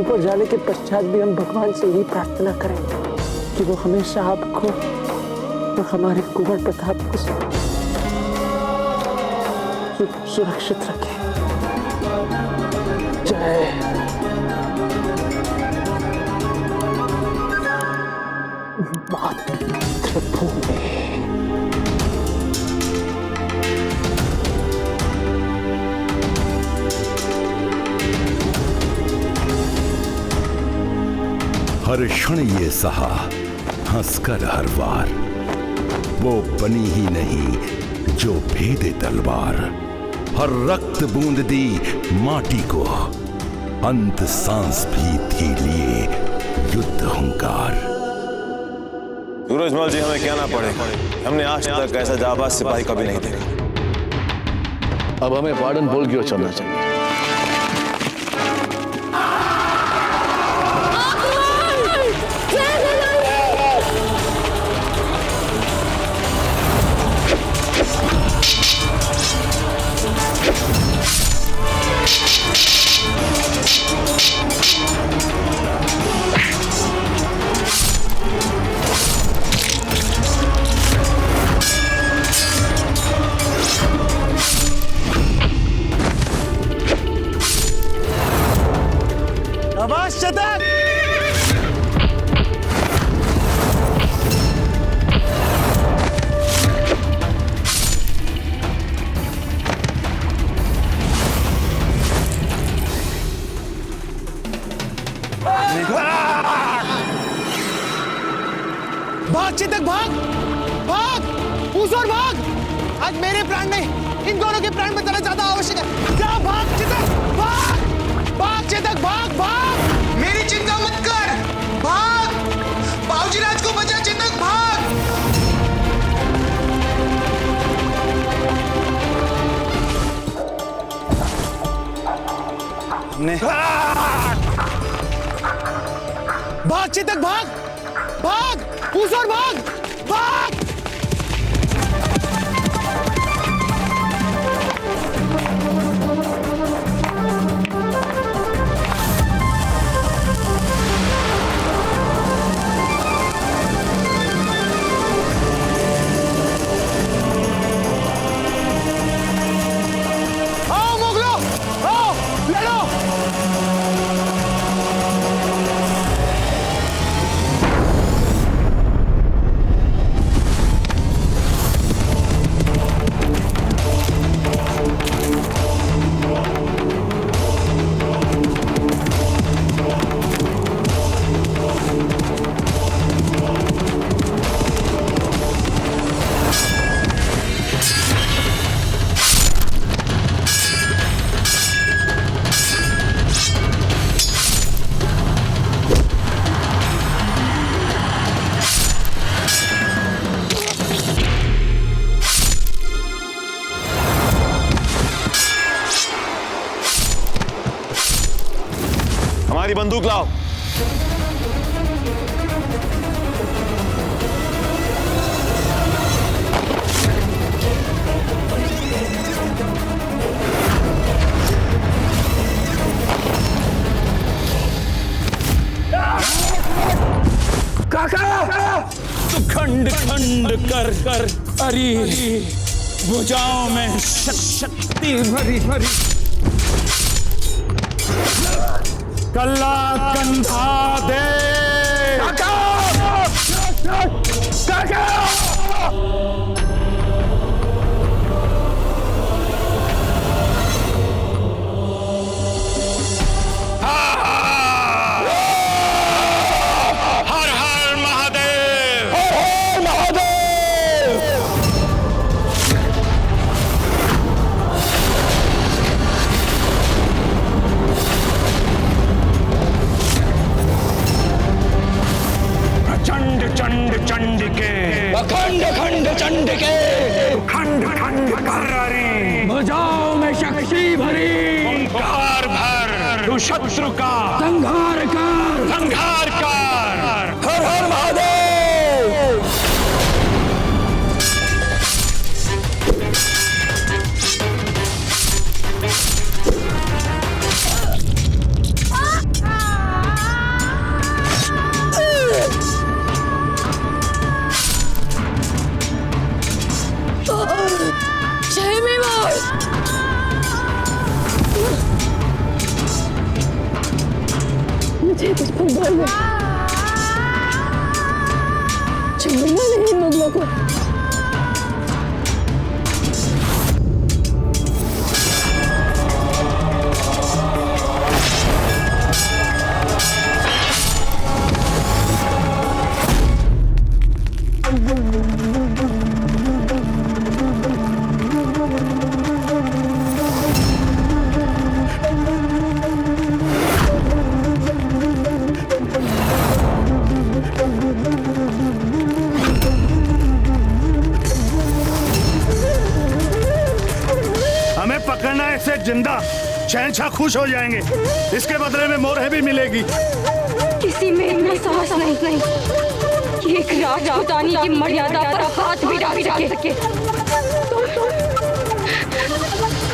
ऊपर जाने के पश्चात भी हम भगवान से यही प्रार्थना करेंगे कि वो हमेशा आपको और हमारे कुंवर प्रताप को सुरक्षित रखे। जय मातृभूमि। हर क्षण ये सहा हंसकर हर वार, वो बनी ही नहीं जो भेदे तलवार। हर रक्त बूंद दी माटी को, अंत सांस भी थी लिए युद्ध हुंकार। सूरजमल जी, हमें कहना पड़ेगा, हमने आज तक ऐसा जाबाज सिपाही कभी नहीं देखा। अब हमें पाटन पोल की ओर चलना चाहिए। भाग चेतक, भाग भाग, उस ओर भाग। आज मेरे प्राण नहीं, इन दोनों के प्राण बचाना ज्यादा आवश्यक है। जा भाग चेतक, भाग भाग चेतक, भाग भाग। मेरी चिंता मत कर, भाग। बाबूजी राज को बचा चेतक, भाग। भाग चेतक, भाग भाग, उस ओर भाग भाग। आओ मुगलों, आओ लड़ो। हमारी बंदूक लाओ। खंड खंड कर कर अरी भुजाओं में शक्ति भरी भरी, कल्ला कंधा दे। खंड चंड चंडिके अखंड खंड चंडिके खंड खंड करारी बजाओ में शक्ति भरी ओंकार भर तू शत्रु का संहार कर हर हर महादेव। जय मेवाड़। मुझे कुछ भगवान है, छोड़ना नहीं मुगलों को। पकड़ना है इसे जिंदा, शहंशाह खुश हो जाएंगे। इसके बदले में मोहर भी मिलेगी। किसी में इतना साहस नहीं कि एक राजपूतानी की मर्यादा पर हाथ भी डाल सके।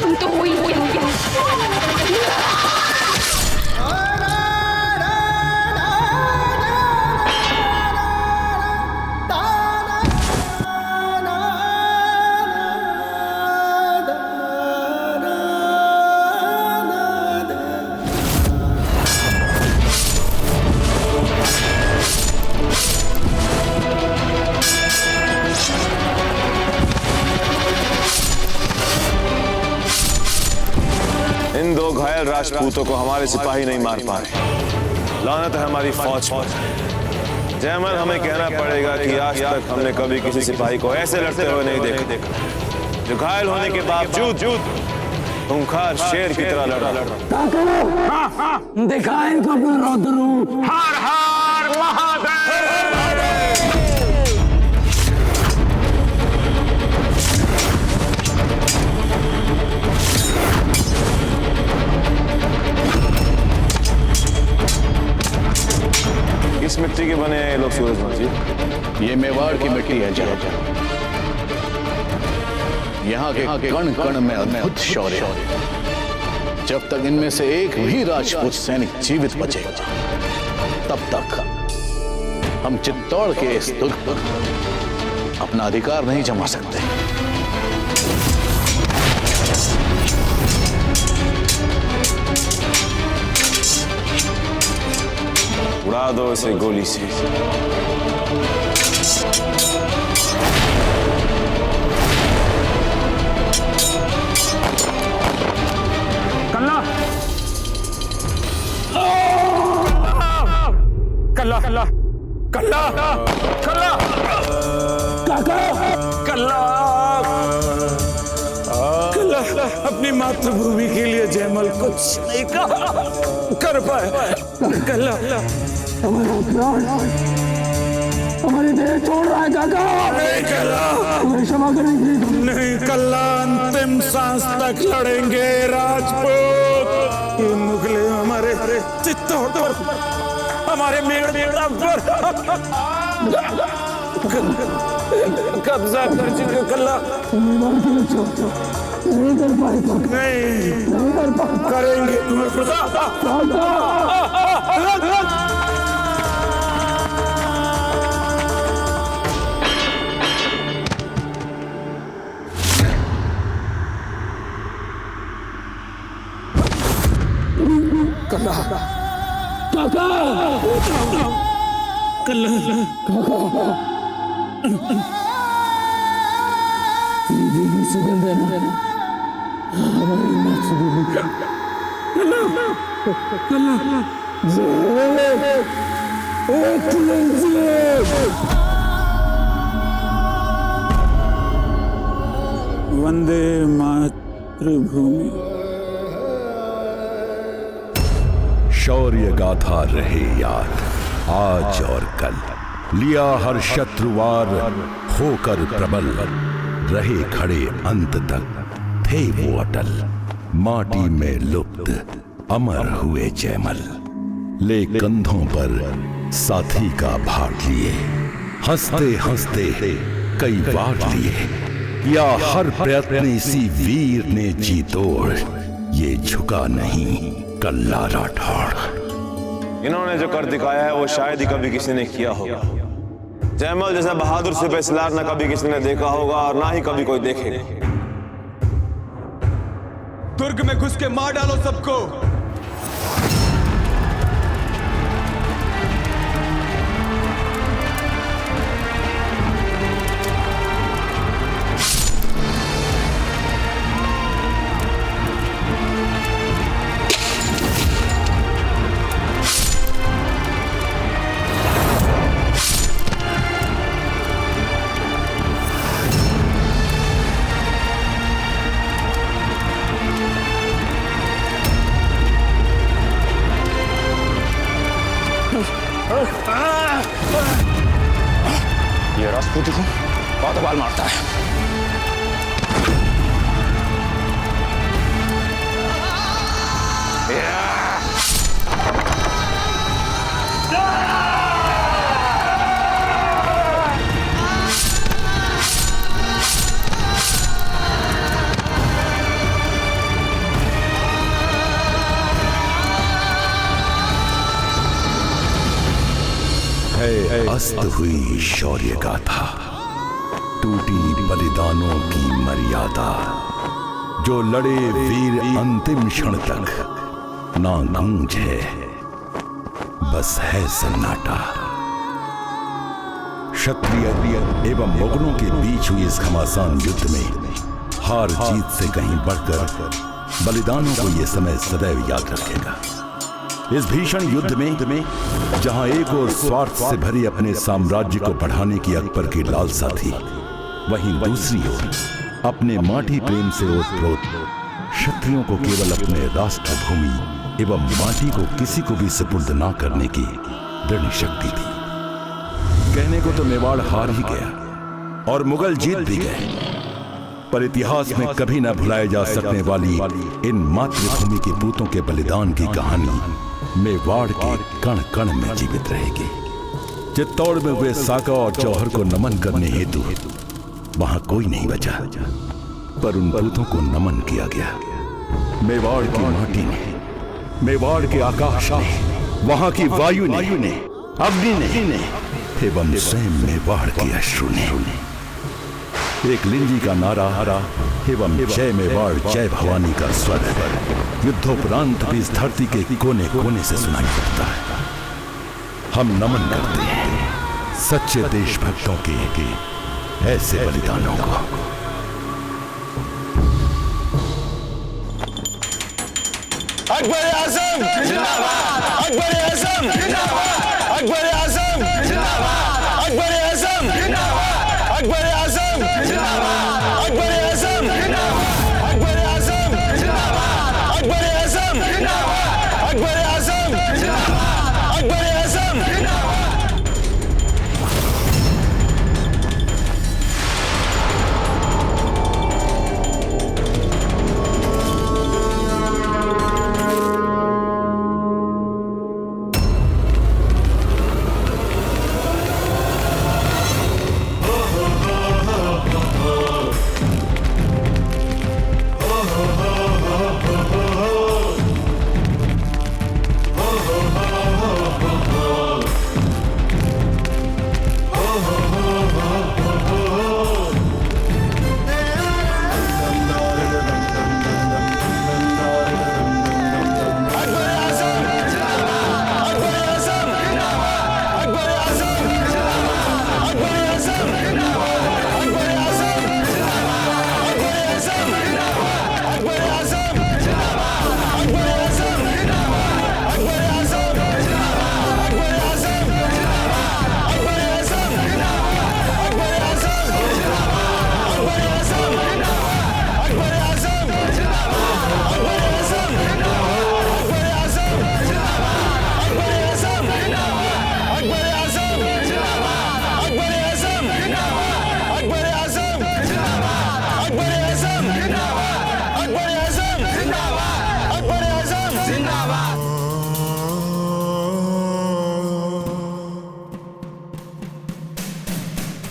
हम तो वही हो गया। इन दो घायल राजपूतों को हमारे सिपाही नहीं मार पा रहे। लानत है हमारी फौज पर। जयमल, हमें कहना पड़ेगा कि आज तक हमने कभी किसी सिपाही को ऐसे लड़ते हुए नहीं देखा जो घायल होने के बावजूद खूंखार शेर की तरह लड़ा। दिखा इनको अपना रौद्र रूप। हर हर महादेव। किस मिट्टी के बने हैं ये लोग सूरजमल जी? ये मेवाड़ की मिट्टी है जहाँ यहाँ के कण कण में अद्भुत शौर्य है। जब तक इनमें से एक भी राजपूत सैनिक जीवित बचेगा तब तक हम चित्तौड़ के इस दुर्ग पर अपना अधिकार नहीं जमा सकते। उड़ा दो इसे गोली से। कल्ला कल्ला कल्ला कल्ला काका कल्ला कल्ला अपनी मातृभूमि के लिए जयमल कुछ नहीं कर पाए। कल्ला हमारी देह छोड़ रहा है काका। नहीं कल्ला, हमें क्षमा करेंगे। नहीं कल्ला, अंतिम सांस तक लड़ेंगे राजपूत। ये मुगले हमारे चित्तौड़ पर, हमारे मेड़ा पर कब्जा कर चुके। कल्ला नहीं कर पाए, नहीं कर पाए, करेंगे तुम्हें काका काका कल्ला दीदी सुगंध है ना हमारी मातृभूमि का। वंदे मातृभूमि। शौर्य गाथा रहे याद आज और कल। लिया हर शत्रुवार होकर प्रबल, रहे खड़े अंत तक थे वो अटल, माटी में लुप्त अमर हुए जयमल। ले कंधों पर साथी का भार लिए, हंसते हंसते कई वार लिए, या हर प्रयत्न इसी वीर ने जी तोड़, ये झुका नहीं कल्ला राठौड़। इन्होंने जो कर दिखाया है वो शायद ही कभी किसी ने किया होगा। जयमल जैसा बहादुर सिपाही सलार ना कभी किसी ने देखा होगा और ना ही कभी कोई देखेगा। दुर्ग में घुस के मार डालो सबको। ये राजपूती को बहुत बाल मारता है। अस्त हुई शौर्य गाथा, टूटी बलिदानों की मर्यादा, जो लड़े वीर अंतिम क्षण तक ना गूंज है बस है सन्नाटा। क्षत्रिय एवं मुगलों के बीच हुई इस घमासान युद्ध में हार जीत से कहीं बढ़कर बलिदानों को यह समय सदैव याद रखेगा। इस भीषण युद्ध में जहां एक और स्वार्थ से भरी अपने साम्राज्य को बढ़ाने की अकबर की लालसा थी, वहीं दूसरी ओर अपने माटी प्रेम से ओतप्रोत क्षत्रियों को केवल अपने राष्ट्र भूमि एवं माटी को किसी को भी सुपुर्द ना करने की दृढ़ शक्ति थी। कहने को तो मेवाड़ हार ही गया और मुगल जीत भी गए, पर इतिहास में कभी न भुलाए जा सकने वाली इन मातृभूमि के पूतों के बलिदान की कहानी मेवाड़ के कण कण में जीवित रहेगी। चित्तौड़ में हुए साका और जौहर को नमन करने हेतु वहां कोई नहीं बचा, पर उन पूतों को नमन किया गया। मेवाड़ की माटी ने, मेवाड़ के आकाश ने, वहां की वायु ने, अग्नि ने एवं स्वयं मेवाड़ के अश्रु ने एक लिंजी का नारा एवं जय मेवाड़ जय भवानी का स्वर युद्धोपरांत भी इस धरती के कोने कोने से सुनाई पड़ता है। हम नमन करते हैं सच्चे देशभक्तों के ऐसे बलिदानों को। अकबर आजम जिंदाबाद, अकबर आजम जिंदाबाद, अकबर आजम जिंदाबाद, अकबर आजम जिंदाबाद, अकबर आजम जिंदाबाद, अकबर आजम जिंदाबाद, अकबर आजम जिंदाबाद, अकबर आजम जिंदाबाद, अकबर आजम जिंदाबाद, अकबर आजम जिंदाबाद।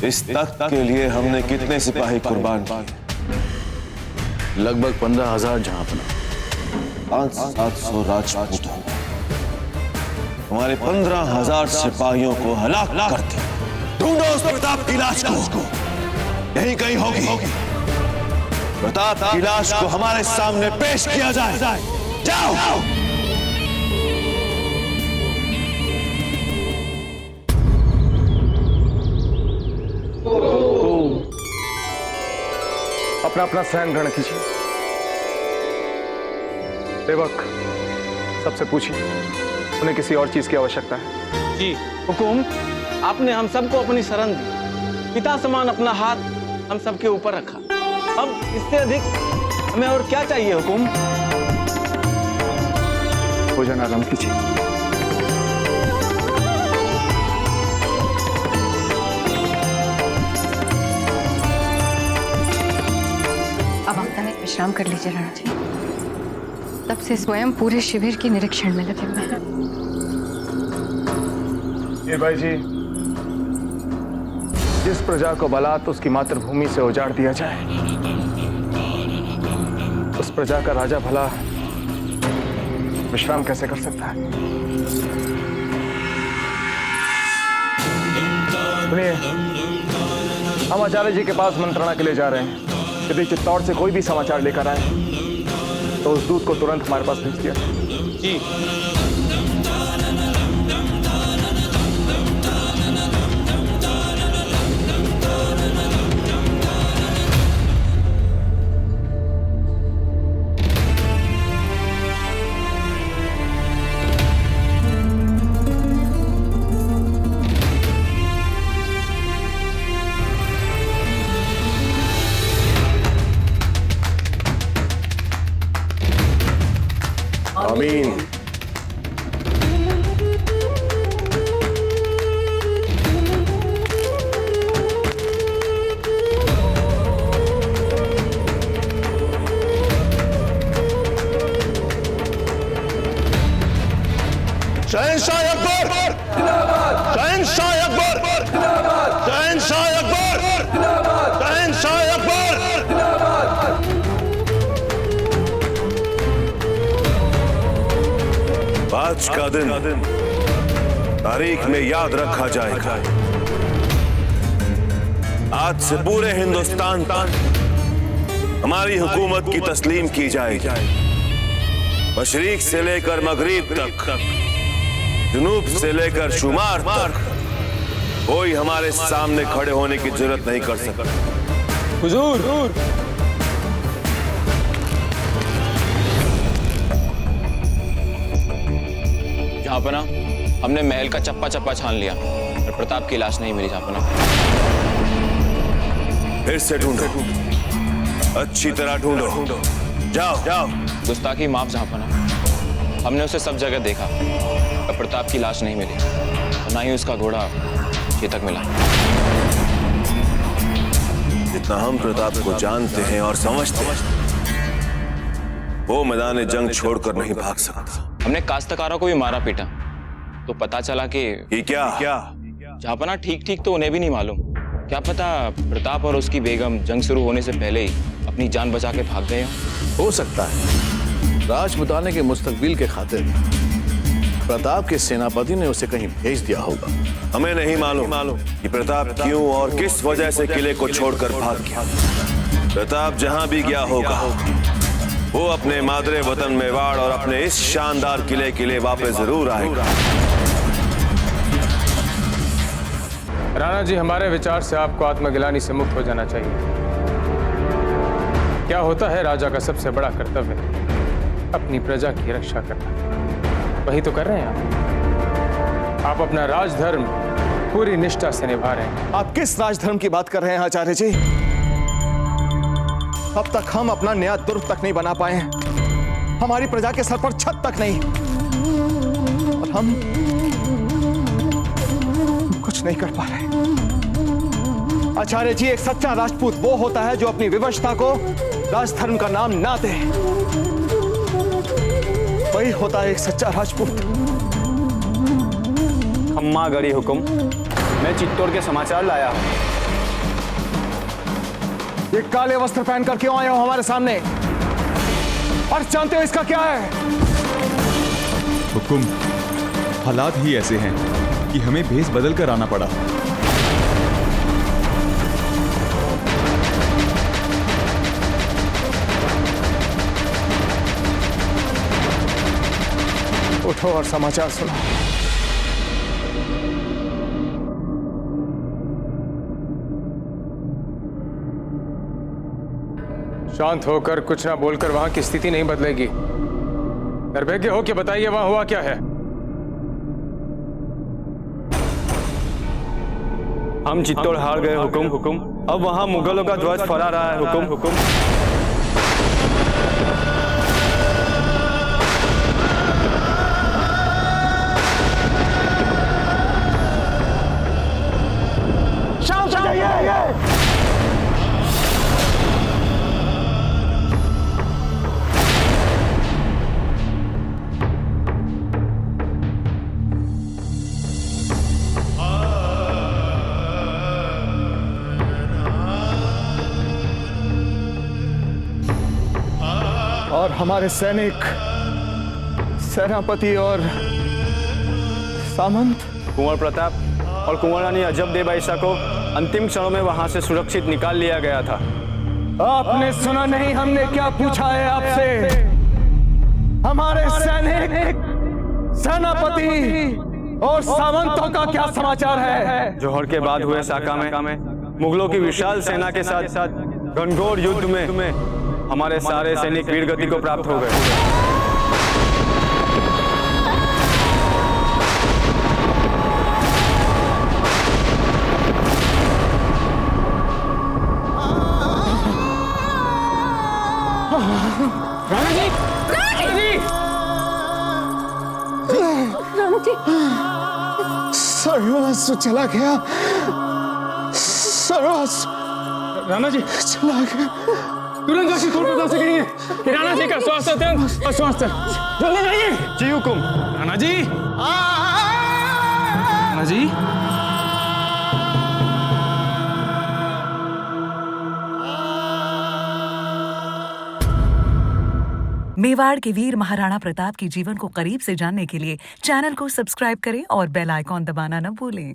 इस तख्त के लिए हमने कितने सिपाही कुर्बान किए? लगभग 15,000 जहांपना। 500-700 राजपूत होंगे। हमारे 15,000 सिपाहियों को हलाक करके ढूंढो उस प्रताप की लाश को। यहीं कहीं होगी। प्रताप की लाश को हमारे सामने पेश किया जाए। जाओ। अपना अपना स्थान ग्रहण कीजिए। सेवक, सबसे पूछिए, उन्हें किसी और चीज की आवश्यकता है? जी हुकुम, आपने हम सबको अपनी शरण दी, पिता समान अपना हाथ हम सबके ऊपर रखा। अब इससे अधिक हमें और क्या चाहिए हुकुम? भोजन आराम कीजिए। अब आप तनिक विश्राम कर लीजिए राणा जी। तब से स्वयं पूरे शिविर के निरीक्षण में लगे हुए हैं। ये भाई जी, जिस प्रजा को बलात् उसकी मातृभूमि से उजाड़ दिया जाए, उस प्रजा का राजा भला विश्राम कैसे कर सकता है? सुनिए, हम आचार्य जी के पास मंत्रणा के लिए जा रहे हैं। यदि चित्तौड़ से कोई भी समाचार लेकर आए तो उस दूत को तुरंत हमारे पास भेज दिया। जी। आमीन। शहंशाह अकबर, शहंशाह अकबर, शहंशाह अकबर, शहंशाह अकबर। आज का दिन तारीख में याद रखा जाएगा। आज से पूरे हिंदुस्तान तक हमारी हुकूमत की तस्लीम की जाएगी। मशरिक से लेकर मगरिब तक, जुनूब से लेकर शुमार तक कोई हमारे सामने खड़े होने की जरूरत नहीं कर सकता। हुजूर, जहांपना, हमने महल का चप्पा चप्पा छान लिया और प्रताप की लाश नहीं मिली। जहांपना, फिर से ढूंढो, अच्छी तरह ढूंढो। जाओ। गुस्ताखी माफ जहांपना, हमने उसे सब जगह देखा पर प्रताप की लाश नहीं मिली, और ना ही उसका घोड़ा चेतक मिला। जितना हम प्रताप को जानते हैं और समझते हैं, वो मैदान जंग छोड़कर नहीं भाग सकता। हमने काश्तकारों को भी मारा पीटा तो पता चला कि क्या जहांपना ठीक तो उन्हें भी नहीं मालूम। क्या पता प्रताप और उसकी बेगम जंग शुरू होने से पहले ही अपनी जान बचा के भाग गए हो सकता है राजपुताने के मुस्तकबिल के खातिर प्रताप के सेनापति ने उसे कहीं भेज दिया होगा। हमें नहीं मालूम कि प्रताप क्यों और किस वजह से किले को छोड़कर भाग गया। प्रताप जहां भी गया होगा, वो अपने मादरे वतन मेवाड़ और अपने इस शानदार किले के लिए वापस जरूर आएगा। राणा जी, हमारे विचार से आपको आत्मगिलानी से मुक्त हो जाना चाहिए। क्या होता है राजा का सबसे बड़ा कर्तव्य अपनी प्रजा की रक्षा करना। वही तो कर रहे हैं आप अपना राजधर्म पूरी निष्ठा से निभा रहे हैं। आप किस राजधर्म की बात कर रहे हैं आचार्य जी? अब तक हम अपना नया दुर्ग तक नहीं बना पाए हैं, हमारी प्रजा के सर पर छत तक नहीं, और हम कुछ नहीं कर पा रहे। आचार्य जी, एक सच्चा राजपूत वो होता है जो अपनी विवशता को राजधर्म का नाम ना दे। वही होता है एक सच्चा राजपूत। अम्मा गड़ी हुकुम, मैं चित्तौड़ के समाचार लाया हूं। ये काले वस्त्र पहनकर क्यों आए हो हमारे सामने? और जानते हो इसका क्या है? हुकुम, हालात ही ऐसे हैं कि हमें भेष बदल कर आना पड़ा। उठो और समाचार सुनो। शांत होकर कुछ ना बोलकर वहां की स्थिति नहीं बदलेगी। निर्भय हो के बताइए वहां हुआ क्या है। हम चित्तौड़ हार गए हुकुम। अब वहां मुगलों का ध्वज फहरा रहा है हुकुम। शांत हो जाइए। और हमारे सैनिक, सेनापति और सामंत, कुंवर प्रताप और कुंवर रानी अजब देव बाईसा को अंतिम क्षणों में वहां से सुरक्षित निकाल लिया गया था। आपने सुना नहीं हमने क्या पूछा है आपसे? हमारे सैनिक, सेनापति और सामंतों का क्या समाचार है? जोहर के बाद हुए साका में मुगलों की विशाल सेना के साथ घनघोर युद्ध में हमारे सारे सैनिक वीर गति को प्राप्त हो गए। राणा जी! राणा जी! सर्वनाश तो चला गया। सर्वनाश राणा जी चला गया। तुरंत जाकर खोल बता सकेंगे कि राणा जी का स्वास्थ्य अत्यंत अस्वस्थ है। जल्दी जाइए। जी हुकुम। राणा जी, राणा जी, मेवाड़ के वीर महाराणा प्रताप के जीवन को करीब से जानने के लिए चैनल को सब्सक्राइब करें और बेल आइकॉन दबाना न भूलें।